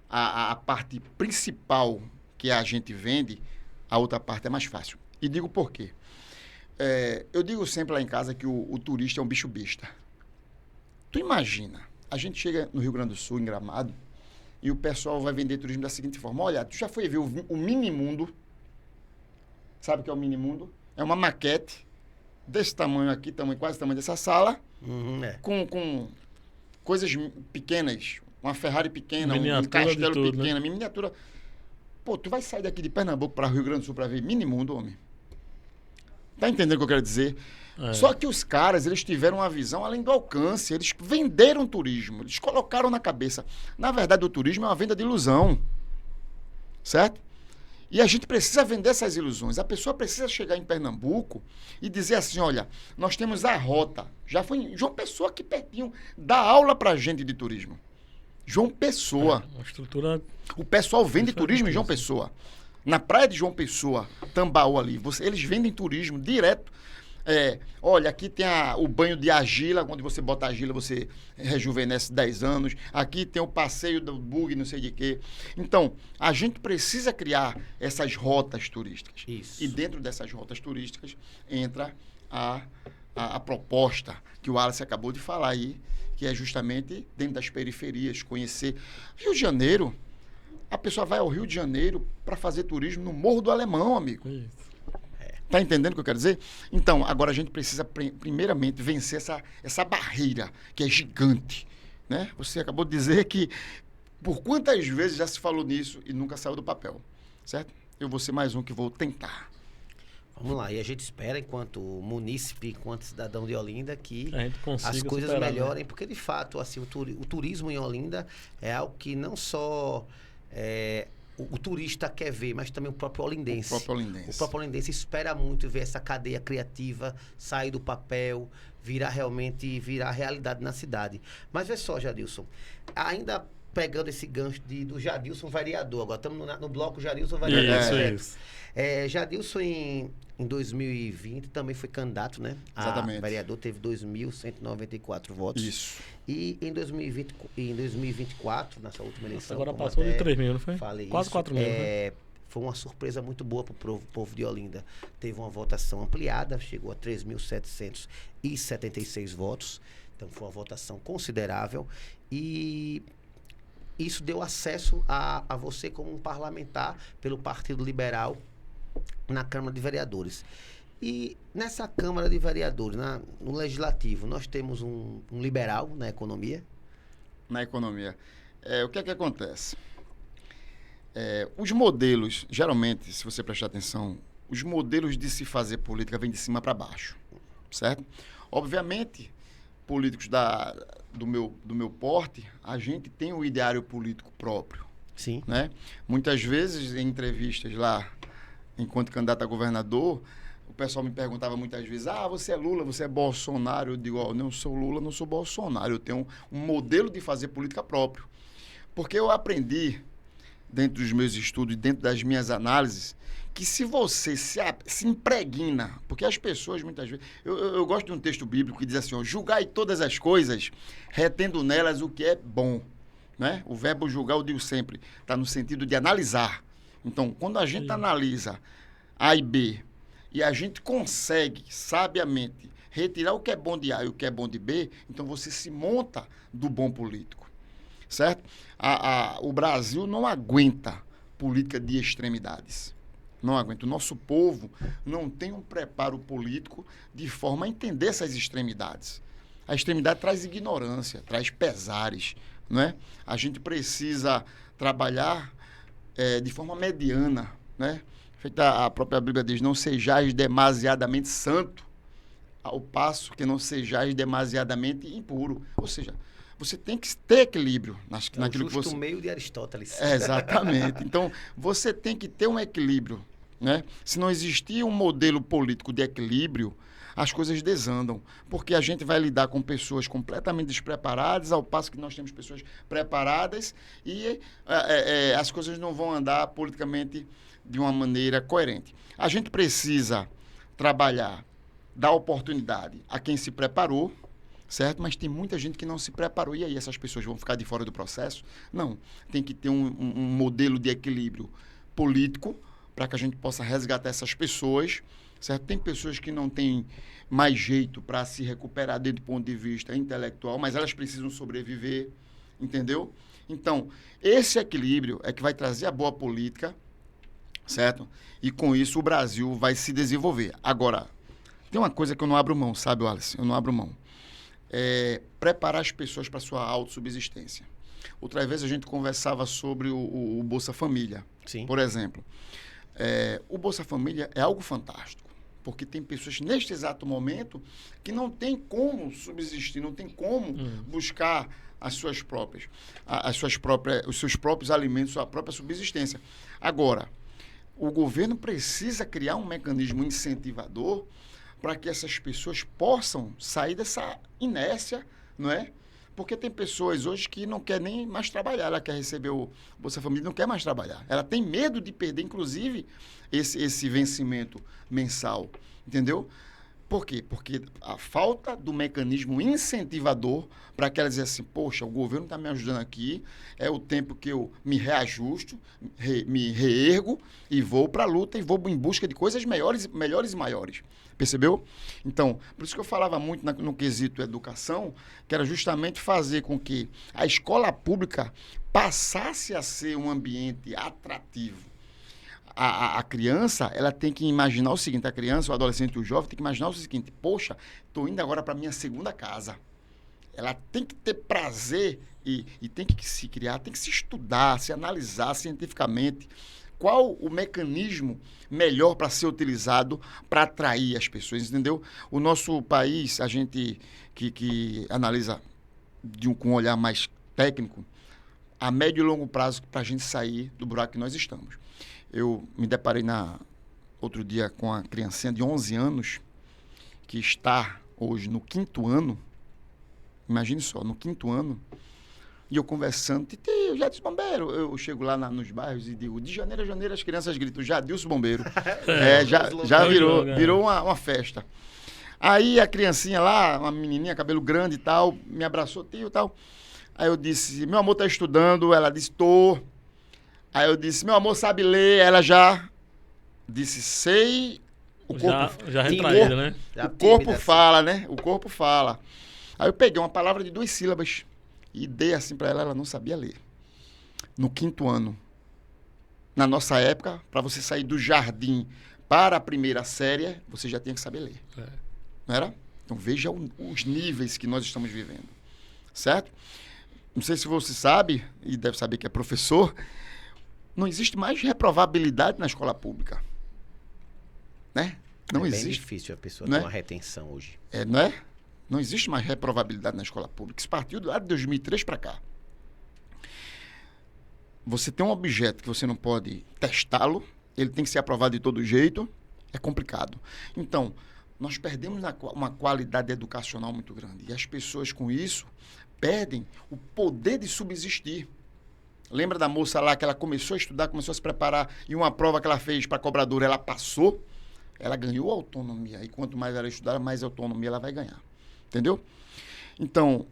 a parte principal que a gente vende, a outra parte é mais fácil. E digo por quê. Eu digo sempre lá em casa que o turista é um bicho besta. Tu imagina, a gente chega no Rio Grande do Sul, em Gramado, e o pessoal vai vender turismo da seguinte forma. Olha, tu já foi ver o Minimundo? Sabe o que é o Minimundo? É uma maquete desse tamanho aqui, quase o tamanho dessa sala, com coisas pequenas, uma Ferrari pequena, um castelo pequeno, né? Miniatura. Pô, tu vai sair daqui de Pernambuco para Rio Grande do Sul para ver Minimundo, homem? Tá entendendo o que eu quero dizer? Só que os caras, eles tiveram uma visão além do alcance. Eles venderam turismo. Eles colocaram na cabeça. Na verdade, o turismo é uma venda de ilusão. Certo? E a gente precisa vender essas ilusões. A pessoa precisa chegar em Pernambuco e dizer assim, olha, nós temos a rota. Já foi em João Pessoa aqui pertinho, dá aula pra gente de turismo. João Pessoa. Uma estrutura... O pessoal vende turismo em João Pessoa. Na praia de João Pessoa, Tambaú ali, eles vendem turismo direto. Olha, aqui tem o banho de argila, onde você bota argila, você rejuvenesce 10 anos. Aqui tem o passeio do bug, não sei de quê. Então, a gente precisa criar essas rotas turísticas. Isso. E dentro dessas rotas turísticas entra a proposta que o Wallace acabou de falar aí, que é justamente dentro das periferias, conhecer. Rio de Janeiro, a pessoa vai ao Rio de Janeiro para fazer turismo no Morro do Alemão, amigo. Isso. Tá entendendo o que eu quero dizer? Então, agora a gente precisa, primeiramente, vencer essa barreira, que é gigante. Né? Você acabou de dizer que por quantas vezes já se falou nisso e nunca saiu do papel. Certo? Eu vou ser mais um que vou tentar. Vamos lá, e a gente espera, enquanto munícipe, enquanto cidadão de Olinda, que as coisas superar, melhorem, porque de fato assim, o turismo em Olinda é algo que não só o turista quer ver, mas também o próprio olindense. O próprio olindense espera muito ver essa cadeia criativa sair do papel, virar realidade na cidade. Mas vê só, Jadilson, ainda pegando esse gancho do Jadilson vereador, agora estamos no bloco Jadilson vereador. Isso. Jadilson em 2020 também foi candidato, né? Exatamente. Vereador, teve 2.194 votos. Isso. E em 2024, nessa última eleição... Agora passou de 3 mil, não foi? Quase 4 mil, foi uma surpresa muito boa para o povo de Olinda. Teve uma votação ampliada, chegou a 3.776 votos. Então, foi uma votação considerável. E isso deu acesso a você como um parlamentar pelo Partido Liberal na Câmara de Vereadores. E nessa Câmara de Vereadores, no Legislativo, nós temos um liberal na economia? Na economia. O que é que acontece? Os modelos, geralmente, se você prestar atenção, os modelos de se fazer política vêm de cima para baixo, certo? Obviamente, políticos do meu porte, a gente tem um ideário político próprio. Sim. Né? Muitas vezes, em entrevistas lá, enquanto candidato a governador, o pessoal me perguntava muitas vezes, você é Lula, você é Bolsonaro? Eu digo, não sou Lula, não sou Bolsonaro. Eu tenho um modelo de fazer política próprio. Porque eu aprendi, dentro dos meus estudos e dentro das minhas análises, que se você se impregna, porque as pessoas muitas vezes... Eu gosto de um texto bíblico que diz assim, julgai todas as coisas, retendo nelas o que é bom. Né? O verbo julgar, eu digo sempre, está no sentido de analisar. Então, quando a gente analisa A e B, e a gente consegue, sabiamente, retirar o que é bom de A e o que é bom de B, então você se monta do bom político. Certo? O Brasil não aguenta política de extremidades. Não aguenta. O nosso povo não tem um preparo político de forma a entender essas extremidades. A extremidade traz ignorância, traz pesares não é? A gente precisa trabalhar de forma mediana, né? A própria Bíblia diz, não sejais demasiadamente santo, ao passo que não sejais demasiadamente impuro. Ou seja, você tem que ter equilíbrio naquilo que você... O justo meio de Aristóteles. Exatamente. Então, você tem que ter um equilíbrio, né? Se não existir um modelo político de equilíbrio, as coisas desandam, porque a gente vai lidar com pessoas completamente despreparadas, ao passo que nós temos pessoas preparadas e as coisas não vão andar politicamente de uma maneira coerente. A gente precisa trabalhar, dar oportunidade a quem se preparou, certo? Mas tem muita gente que não se preparou. E aí essas pessoas vão ficar de fora do processo? Não. Tem que ter um modelo de equilíbrio político para que a gente possa resgatar essas pessoas, certo? Tem pessoas que não têm mais jeito para se recuperar desde o ponto de vista intelectual, mas elas precisam sobreviver, entendeu? Então, esse equilíbrio é que vai trazer a boa política, certo? E com isso o Brasil vai se desenvolver. Agora, tem uma coisa que eu não abro mão, sabe, Wallace? Eu não abro mão. Preparar as pessoas para a sua autossubsistência. Outra vez a gente conversava sobre o Bolsa Família, Sim. Por exemplo. O Bolsa Família é algo fantástico, porque tem pessoas neste exato momento que não tem como subsistir, não tem como buscar os seus próprios alimentos, sua própria subsistência. Agora, o governo precisa criar um mecanismo incentivador para que essas pessoas possam sair dessa inércia, não é? Porque tem pessoas hoje que não quer nem mais trabalhar, ela quer receber o Bolsa Família, não quer mais trabalhar. Ela tem medo de perder, inclusive, esse vencimento mensal, entendeu? Por quê? Porque a falta do mecanismo incentivador para que ela dizer assim, poxa, o governo está me ajudando aqui, é o tempo que eu me reajusto, me reergo e vou para a luta e vou em busca de coisas melhores e maiores. Percebeu? Então, por isso que eu falava muito no quesito educação, que era justamente fazer com que a escola pública passasse a ser um ambiente atrativo. A criança, ela tem que imaginar o seguinte, a criança, o adolescente, o jovem, tem que imaginar o seguinte, poxa, estou indo agora para a minha segunda casa. Ela tem que ter prazer e tem que se criar, tem que se estudar, se analisar cientificamente qual o mecanismo melhor para ser utilizado para atrair as pessoas, entendeu? O nosso país, a gente que analisa com um olhar mais técnico, a médio e longo prazo para a gente sair do buraco que nós estamos. Eu me deparei outro dia com uma criancinha de 11 anos que está hoje no 5º ano, imagine só, no 5º ano, e eu conversando, Titi, eu já disse bombeiro. Eu chego lá nos bairros e digo, de janeiro a janeiro as crianças gritam, já disse bombeiro. Já virou uma festa. Aí a criancinha lá, uma menininha, cabelo grande e tal, me abraçou, tio e tal. Aí eu disse, meu amor tá estudando? Ela disse, tô. Aí eu disse, meu amor sabe ler? Ela já disse, sei. O corpo, já retraída, né? O corpo fala, né? O corpo fala. Aí eu peguei uma palavra de 2 sílabas e dei assim para ela, ela não sabia ler. No 5º ano. Na nossa época, para você sair do jardim para a primeira série, você já tinha que saber ler. Não era? Então veja os níveis que nós estamos vivendo. Certo? Não sei se você sabe, e deve saber que é professor, não existe mais reprovabilidade na escola pública. Né? Não existe. É bem difícil a pessoa ter uma retenção hoje. Não é? Não existe mais reprovabilidade na escola pública. Isso partiu lá de 2003 para cá. Você tem um objeto que você não pode testá-lo, ele tem que ser aprovado de todo jeito, é complicado. Então, nós perdemos uma qualidade educacional muito grande. E as pessoas com isso perdem o poder de subsistir. Lembra da moça lá que ela começou a estudar, começou a se preparar, e uma prova que ela fez para a cobradora, ela passou, ela ganhou autonomia. E quanto mais ela estudar, mais autonomia ela vai ganhar. Entendeu? Então,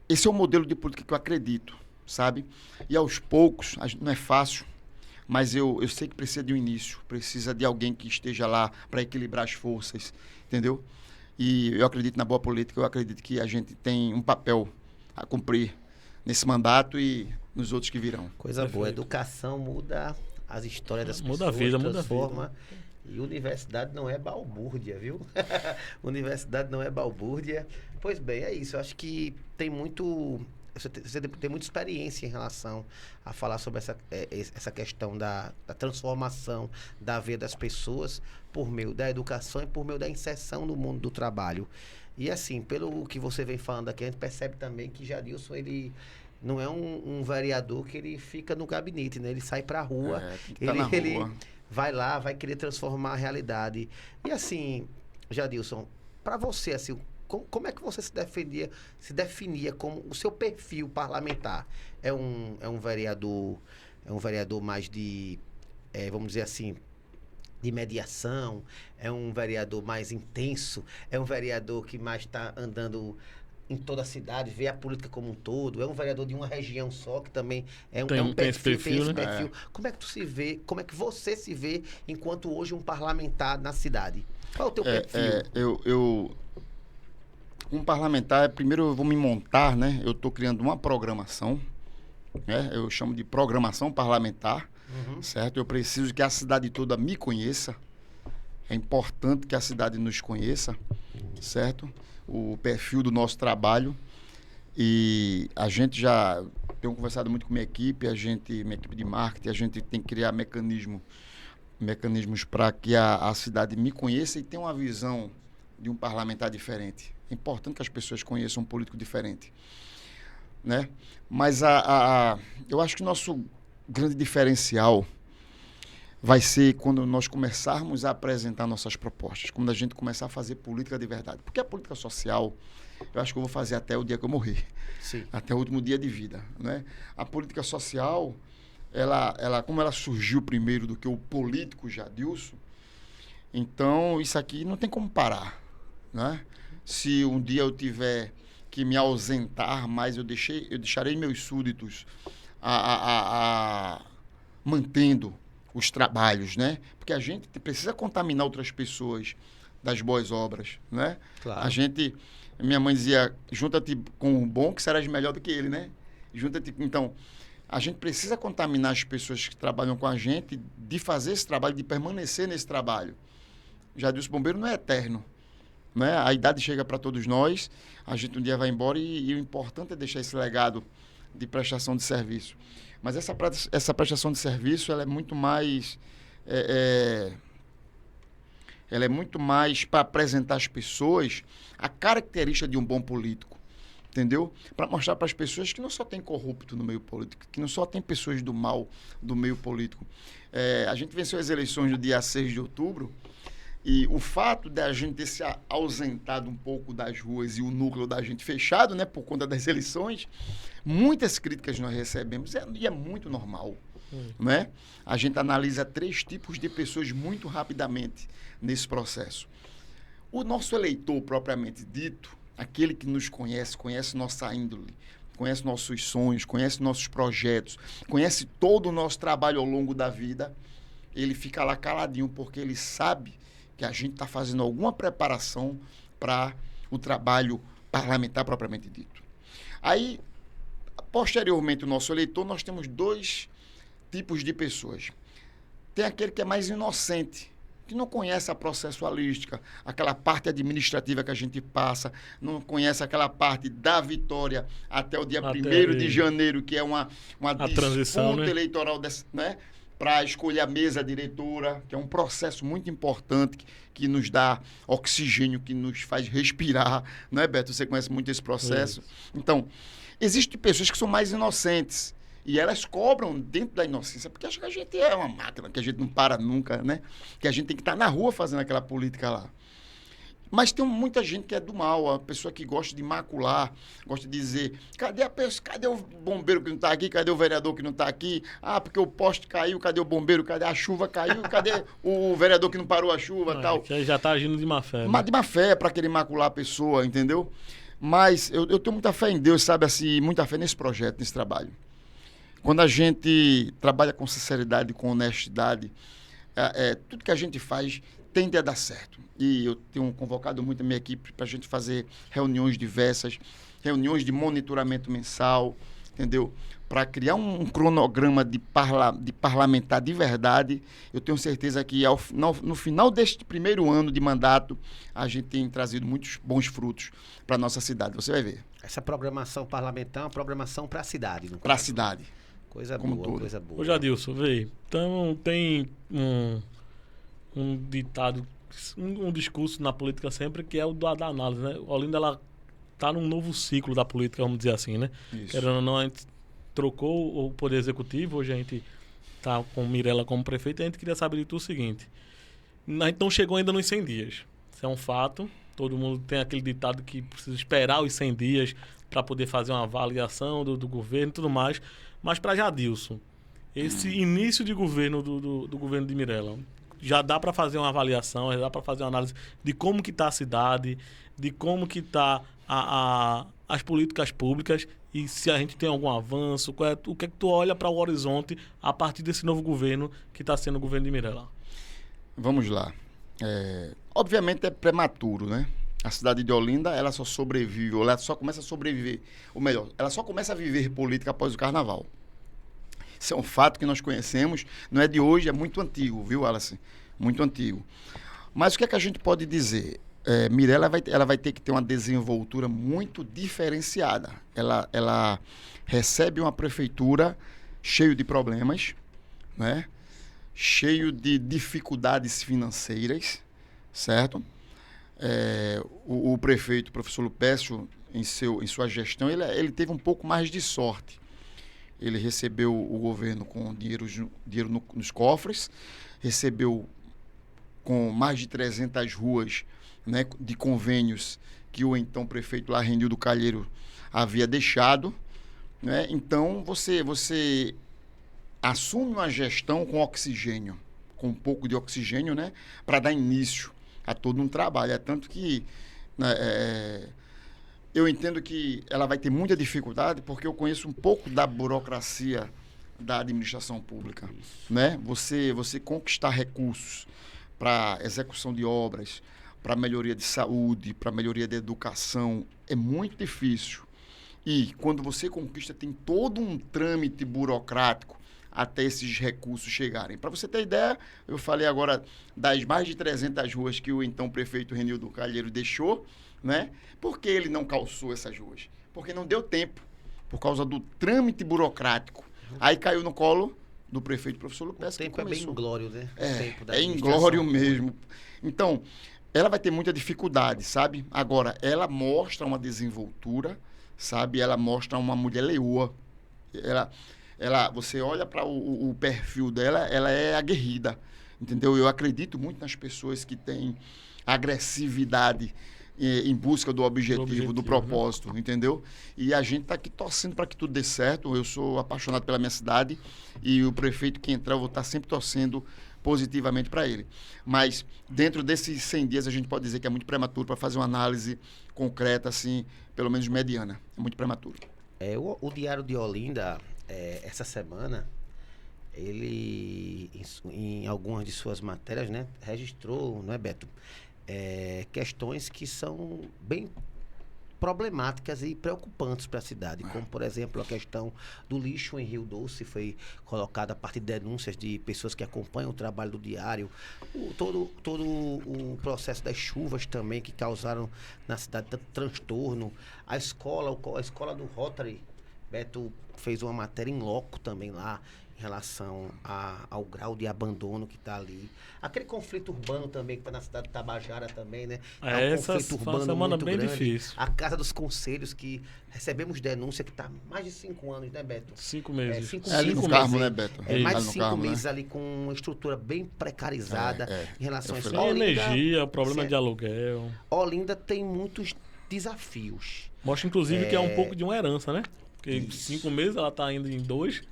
esse é o modelo de política que eu acredito, sabe? E aos poucos, não é fácil, mas eu sei que precisa de um início, precisa de alguém que esteja lá para equilibrar as forças, entendeu? E eu acredito na boa política, eu acredito que a gente tem um papel a cumprir nesse mandato e nos outros que virão. Coisa Perfeito. boa, educação muda as histórias das muda pessoas, a vida, transforma. Muda a vida. E universidade não é balbúrdia, viu? Universidade não é balbúrdia. Pois bem, é isso. Eu acho que tem muito você tem muita experiência em relação a falar sobre essa questão da transformação da vida das pessoas por meio da educação e por meio da inserção no mundo do trabalho. E assim, pelo que você vem falando aqui, a gente percebe também que Jadilson, ele não é um vereador que ele fica no gabinete, né? Ele sai pra rua, ele vai lá, vai querer transformar a realidade. E assim, Jadilson, para você, assim, como é que você se definia como o seu perfil parlamentar? É um vereador mais de, vamos dizer assim, de mediação? É um vereador mais intenso? É um vereador que mais está andando em toda a cidade, vê a política como um todo? É um vereador de uma região só, que também tem esse perfil, né? Como é que tu se vê, como é que você se vê enquanto hoje um parlamentar na cidade? Qual é o teu perfil? Um parlamentar, primeiro eu vou me montar, né? Eu estou criando uma programação, né? Eu chamo de programação parlamentar, certo? Eu preciso que a cidade toda me conheça. É importante que a cidade nos conheça, certo? O perfil do nosso trabalho. E a gente já tem conversado muito com minha equipe de marketing, a gente tem que criar mecanismos para que a cidade me conheça e tenha uma visão de um parlamentar diferente. É importante que as pessoas conheçam um político diferente, né? Mas eu acho que o nosso grande diferencial vai ser quando nós começarmos a apresentar nossas propostas, quando a gente começar a fazer política de verdade. Porque a política social, eu acho que eu vou fazer até o dia que eu morrer. Sim. Até o último dia de vida, né? A política social, como ela surgiu primeiro do que o político Jadilson, então isso aqui não tem como parar, né? Se um dia eu tiver que me ausentar, mas eu deixarei meus súditos mantendo os trabalhos, né? Porque a gente precisa contaminar outras pessoas das boas obras, né? Claro. Minha mãe dizia, junta-te com o bom que serás melhor do que ele, né? Então, a gente precisa contaminar as pessoas que trabalham com a gente de fazer esse trabalho, de permanecer nesse trabalho. Jadilson Bombeiro não é eterno, né? A idade chega para todos nós, a gente um dia vai embora e o importante é deixar esse legado de prestação de serviço. Mas essa prestação de serviço, ela é muito mais para apresentar às pessoas a característica de um bom político, entendeu? Para mostrar para as pessoas que não só tem corrupto no meio político, que não só tem pessoas do mal do meio político. A gente venceu as eleições no dia 6 de outubro, e o fato de a gente ter se ausentado um pouco das ruas e o núcleo da gente fechado, né, por conta das eleições, muitas críticas nós recebemos, e é muito normal, né? A gente analisa 3 tipos de pessoas muito rapidamente nesse processo. O nosso eleitor, propriamente dito, aquele que nos conhece nossa índole, conhece nossos sonhos, conhece nossos projetos, conhece todo o nosso trabalho ao longo da vida, ele fica lá caladinho, porque ele sabe que a gente está fazendo alguma preparação para o trabalho parlamentar propriamente dito. Aí, posteriormente, o nosso eleitor, nós temos 2 tipos de pessoas. Tem aquele que é mais inocente, que não conhece a processualística, aquela parte administrativa que a gente passa, não conhece aquela parte da vitória até o dia 1º de janeiro, que é uma disputa, né, eleitoral, né, para escolher a mesa diretora, que é um processo muito importante, que nos dá oxigênio, que nos faz respirar, não é, Beto? Você conhece muito esse processo. Então, existem pessoas que são mais inocentes, e elas cobram dentro da inocência, porque acham que a gente é uma máquina, que a gente não para nunca, né? Que a gente tem que estar na rua fazendo aquela política lá. Mas tem muita gente que é do mal, a pessoa que gosta de macular, gosta de dizer, cadê o bombeiro que não está aqui, cadê o vereador que não está aqui? Ah, porque o poste caiu, cadê o bombeiro, cadê a chuva caiu, cadê o vereador que não parou a chuva e tal? Que já está agindo de má fé. Mas de má fé, para querer macular a pessoa, entendeu? Mas eu tenho muita fé em Deus, sabe, assim, muita fé nesse projeto, nesse trabalho. Quando a gente trabalha com sinceridade, com honestidade, tudo que a gente faz tende a dar certo. E eu tenho convocado muito a minha equipe para a gente fazer reuniões diversas, reuniões de monitoramento mensal, entendeu? Para criar um cronograma de parlamentar de verdade. Eu tenho certeza que no final deste 1º ano de mandato, a gente tem trazido muitos bons frutos para a nossa cidade. Você vai ver. Essa programação parlamentar é uma programação para a cidade. Para a cidade. Coisa como boa, todo. coisa boa. Ô Jadilson, vê, então tem um ditado, um discurso na política sempre que é o da análise, né? Olinda, ela tá num novo ciclo da política, vamos dizer assim, né? Isso. Querendo ou não, a gente trocou o poder executivo, hoje a gente tá com Mirella como prefeito, e a gente queria saber de tu o seguinte, a gente não chegou ainda nos 100 dias, isso é um fato, todo mundo tem aquele ditado que precisa esperar os 100 dias para poder fazer uma avaliação do governo e tudo mais, mas para Jadilson, esse início de governo do governo de Mirella, já dá para fazer uma avaliação, já dá para fazer uma análise de como que está a cidade, de como que está as políticas públicas e se a gente tem algum avanço, o que é que tu olha para o horizonte a partir desse novo governo que está sendo o governo de Mirella? Vamos lá. Obviamente é prematuro, né? A cidade de Olinda, ela só sobrevive, ou ela só começa a sobreviver, ou melhor, ela só começa a viver política após o carnaval. Isso é um fato que nós conhecemos, não é de hoje, é muito antigo, viu, Wallace? Muito antigo. Mas o que é que a gente pode dizer? Mirella ela vai ter que ter uma desenvoltura muito diferenciada. Ela recebe uma prefeitura cheio de problemas, né? Cheio de dificuldades financeiras, certo? O prefeito, o professor Lupécio, em sua gestão, ele teve um pouco mais de sorte. Ele recebeu o governo com dinheiro nos cofres, recebeu com mais de 300 ruas, né, de convênios que o então prefeito lá, Renildo Calheiro, havia deixado, né? Então, você assume uma gestão com oxigênio, com um pouco de oxigênio, né, para dar início a todo um trabalho. É tanto que eu entendo que ela vai ter muita dificuldade, porque eu conheço um pouco da burocracia da administração pública, né? Você conquistar recursos para execução de obras, para melhoria de saúde, para melhoria da educação, é muito difícil. E quando você conquista, tem todo um trâmite burocrático até esses recursos chegarem. Para você ter ideia, eu falei agora das mais de 300 ruas que o então prefeito Renildo Calheiro deixou, né? Por que ele não calçou essas ruas? Porque não deu tempo, por causa do trâmite burocrático. Aí caiu no colo do prefeito professor Lupécio. O tempo é bem inglório, né? É inglório mesmo. Então, ela vai ter muita dificuldade, sabe? Agora, ela mostra uma desenvoltura, sabe? Ela mostra uma mulher leoa. Você olha para o perfil dela, ela é aguerrida, entendeu? Eu acredito muito nas pessoas que têm agressividade em busca do objetivo, do propósito, né? Entendeu? E a gente está aqui torcendo para que tudo dê certo. Eu sou apaixonado pela minha cidade e o prefeito que entrar, eu vou estar sempre torcendo positivamente para ele. Mas dentro desses 100 dias a gente pode dizer que é muito prematuro para fazer uma análise concreta, assim, pelo menos mediana. É muito prematuro. O Diário de Olinda, essa semana, ele, em algumas de suas matérias, né, registrou, não é, Beto? Questões que são bem problemáticas e preocupantes para a cidade, como, por exemplo, a questão do lixo em Rio Doce, foi colocada a partir de denúncias de pessoas que acompanham o trabalho do Diário, todo o processo das chuvas também, que causaram na cidade tanto transtorno, a escola do Rotary, Beto fez uma matéria em loco também lá, em relação ao grau de abandono que está ali. Aquele conflito urbano também, que está na cidade de Tabajara também, né? Um conflito urbano muito bem grande. Difícil. A Casa dos Conselhos, que recebemos denúncia, que está há mais de 5 anos, né, Beto? 5 meses. 5 ali no Carmo, né, Beto? Mais de 5 Carmo, meses, né? Ali com uma estrutura bem precarizada em relação a isso. Sem energia, problema de aluguel. Olinda tem muitos desafios. Mostra, inclusive, que é um pouco de uma herança, né? Porque 5 meses ela está indo em 2.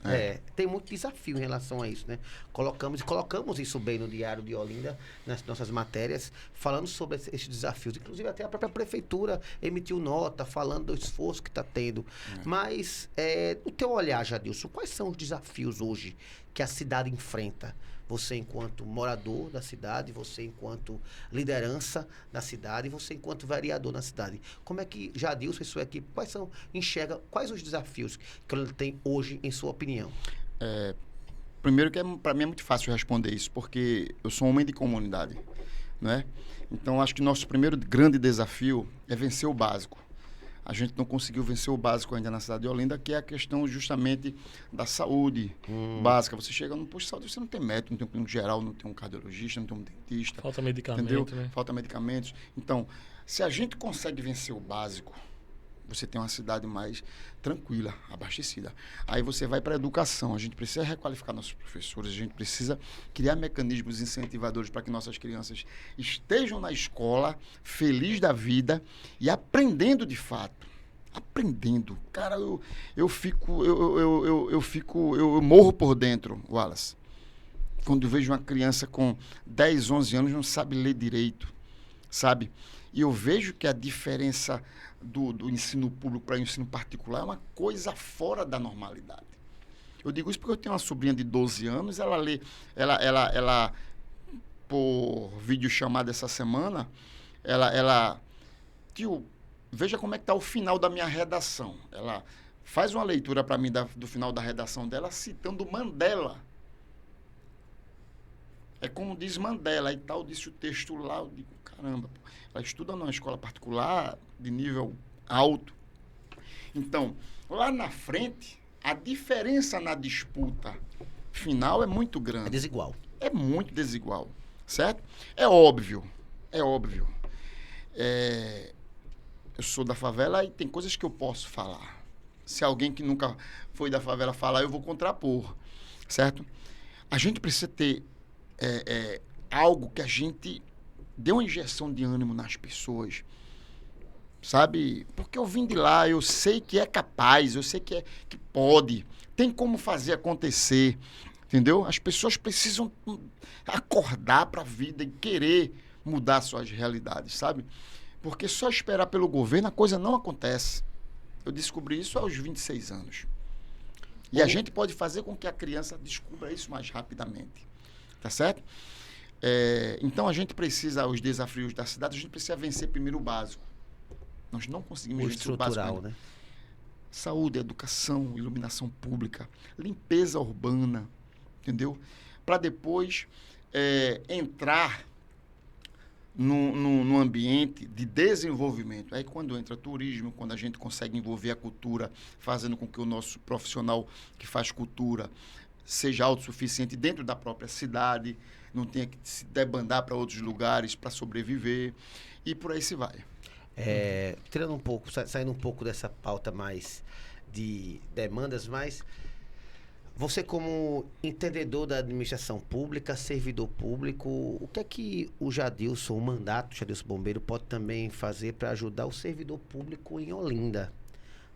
Tem muito desafio em relação a isso, né? Colocamos isso bem no Diário de Olinda, nas nossas matérias, falando sobre esses desafios. Inclusive, até a própria prefeitura emitiu nota falando do esforço que está tendo. Mas, no teu olhar, Jadilson, quais são os desafios hoje que a cidade enfrenta? Você enquanto morador da cidade, você enquanto liderança da cidade, você enquanto vereador na cidade. Como é que Jadilson e sua equipe, quais os desafios que ele tem hoje, em sua opinião? Primeiro que para mim é muito fácil responder isso, porque eu sou um homem de comunidade, né? Então, acho que nosso primeiro grande desafio é vencer o básico, a gente não conseguiu vencer o básico ainda na cidade de Olinda, que é a questão justamente da saúde básica. Você chega num posto de saúde, você não tem médico, não tem um clínico geral, não tem um cardiologista, não tem um dentista. Falta medicamento, entendeu? né? Falta medicamentos. Então, se a gente consegue vencer o básico, você tem uma cidade mais tranquila, abastecida. Aí você vai para a educação. A gente precisa requalificar nossos professores, a gente precisa criar mecanismos incentivadores para que nossas crianças estejam na escola, felizes da vida e aprendendo de fato. Aprendendo. Cara, eu morro por dentro, Wallace. Quando eu vejo uma criança com 10, 11 anos não sabe ler direito, sabe? E eu vejo que a diferença do ensino público para o ensino particular é uma coisa fora da normalidade. Eu digo isso porque eu tenho uma sobrinha de 12 anos, ela lê, ela por videochamada essa semana, tio, veja como é que está o final da minha redação. Ela faz uma leitura para mim do final da redação dela, citando Mandela. É como diz Mandela, e tal, disse o texto lá, eu digo, caramba, pô. Ela estuda numa escola particular de nível alto. Então, lá na frente, a diferença na disputa final é muito grande. É desigual. É muito desigual, certo? É óbvio. Eu sou da favela e tem coisas que eu posso falar. Se alguém que nunca foi da favela falar, eu vou contrapor, certo? A gente precisa ter algo que a gente dê uma injeção de ânimo nas pessoas, sabe? Porque eu vim de lá, eu sei que é capaz, eu sei que pode, tem como fazer acontecer, entendeu? As pessoas precisam acordar para a vida e querer mudar suas realidades, sabe? Porque só esperar pelo governo a coisa não acontece. Eu descobri isso aos 26 anos. E a gente pode fazer com que a criança descubra isso mais rapidamente, tá certo? Então, a gente precisa, os desafios da cidade, a gente precisa vencer primeiro o básico. Nós não conseguimos vencer o básico ainda. Né? Saúde, educação, iluminação pública, limpeza urbana, entendeu? Para depois entrar num ambiente de desenvolvimento. Aí, quando entra turismo, quando a gente consegue envolver a cultura, fazendo com que o nosso profissional que faz cultura seja autossuficiente dentro da própria cidade, não tenha que se debandar para outros lugares para sobreviver, e por aí se vai. Tirando um pouco, saindo um pouco dessa pauta mais de demandas, mas você como entendedor da administração pública, servidor público, o que é que o Jadilson, o mandato do Jadilson Bombeiro pode também fazer para ajudar o servidor público em Olinda?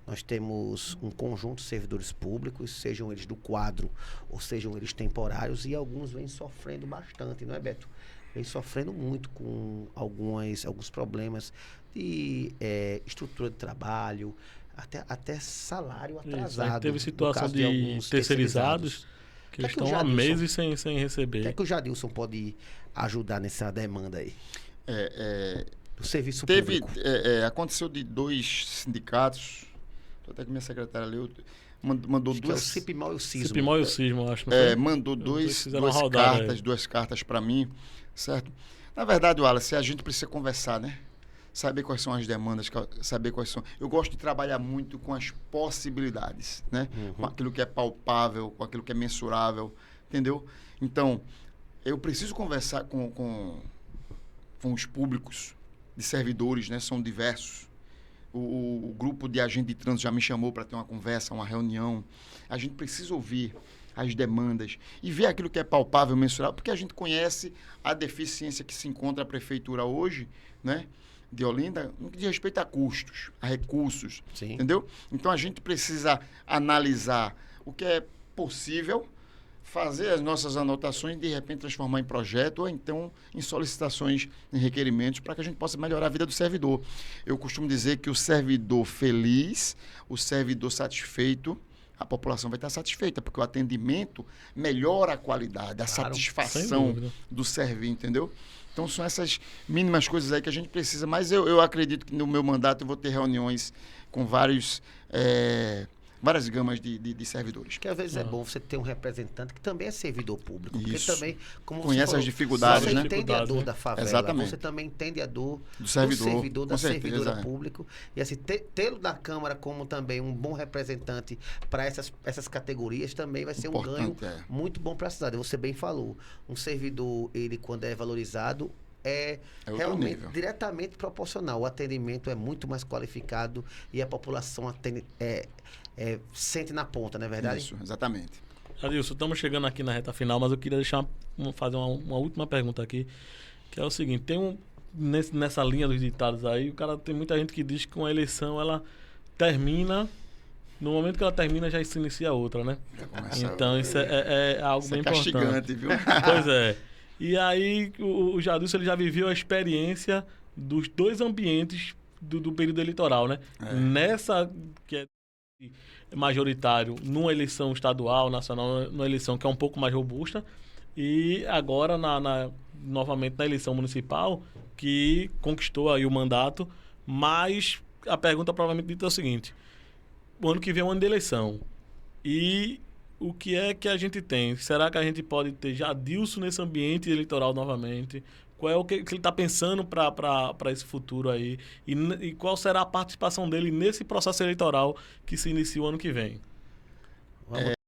Nós temos um conjunto de servidores públicos, sejam eles do quadro ou sejam eles temporários, e alguns vêm sofrendo bastante, não é, Beto? Vêm sofrendo muito com alguns problemas de estrutura de trabalho, até salário atrasado. Isso, teve situação de terceirizados que estão há meses sem receber. O que é que o Jadilson pode ajudar nessa demanda aí? Do serviço público. Aconteceu de 2 sindicatos. Até que minha secretária leu, mandou acho duas... Que é o CIPMOL e o SISMO. CIPMOL e o SISMO, acho. Mandou duas cartas para mim, certo? Na verdade, Wallace, a gente precisa conversar, né? Saber quais são as demandas, saber quais são... Eu gosto de trabalhar muito com as possibilidades, né? Com aquilo que é palpável, com aquilo que é mensurável, entendeu? Então, eu preciso conversar com os públicos de servidores, né? São diversos. O grupo de agente de trânsito já me chamou para ter uma conversa, uma reunião. A gente precisa ouvir as demandas e ver aquilo que é palpável, mensurável, porque a gente conhece a deficiência que se encontra a prefeitura hoje, né, de Olinda, no que diz respeito a custos, a recursos, Sim. Entendeu? Então, a gente precisa analisar o que é possível, fazer as nossas anotações e, de repente, transformar em projeto ou, então, em solicitações, em requerimentos, para que a gente possa melhorar a vida do servidor. Eu costumo dizer que o servidor feliz, o servidor satisfeito, a população vai estar satisfeita, porque o atendimento melhora a qualidade, a satisfação do serviço, entendeu? Então, são essas mínimas coisas aí que a gente precisa. Mas eu acredito que no meu mandato eu vou ter reuniões com vários várias gamas de servidores. Que às vezes é bom você ter um representante que também é servidor público. Porque Isso. também, como Conhece você falou, as dificuldades, você né? entende a dor da favela, Exatamente. você também entende a dor Do servidor, da com certeza, servidora público. E assim, tê-lo na Câmara como também um bom representante para essas categorias também vai ser um ganho muito bom para a cidade. Você bem falou, um servidor, ele quando é valorizado, é realmente diretamente proporcional. O atendimento é muito mais qualificado e a população sente na ponta, não é verdade? Isso, exatamente. Adilson, estamos chegando aqui na reta final, mas eu queria fazer uma última pergunta aqui, que é o seguinte, nessa linha dos ditados aí, tem muita gente que diz que uma eleição, ela termina, no momento que ela termina, já se inicia outra, né? Então, isso é algo bem importante. Castigante, viu? Pois é. E aí, o Jadilson, ele já viveu a experiência dos dois ambientes do período eleitoral, né? Nessa, que é majoritário, numa eleição estadual, nacional, numa eleição que é um pouco mais robusta, e agora, novamente, na eleição municipal, que conquistou aí o mandato, mas a pergunta provavelmente dita é o seguinte, o ano que vem é um ano de eleição, e o que é que a gente tem? Será que a gente pode ter Jadilson nesse ambiente eleitoral novamente? Qual é o que ele está pensando para esse futuro aí? E qual será a participação dele nesse processo eleitoral que se inicia o ano que vem?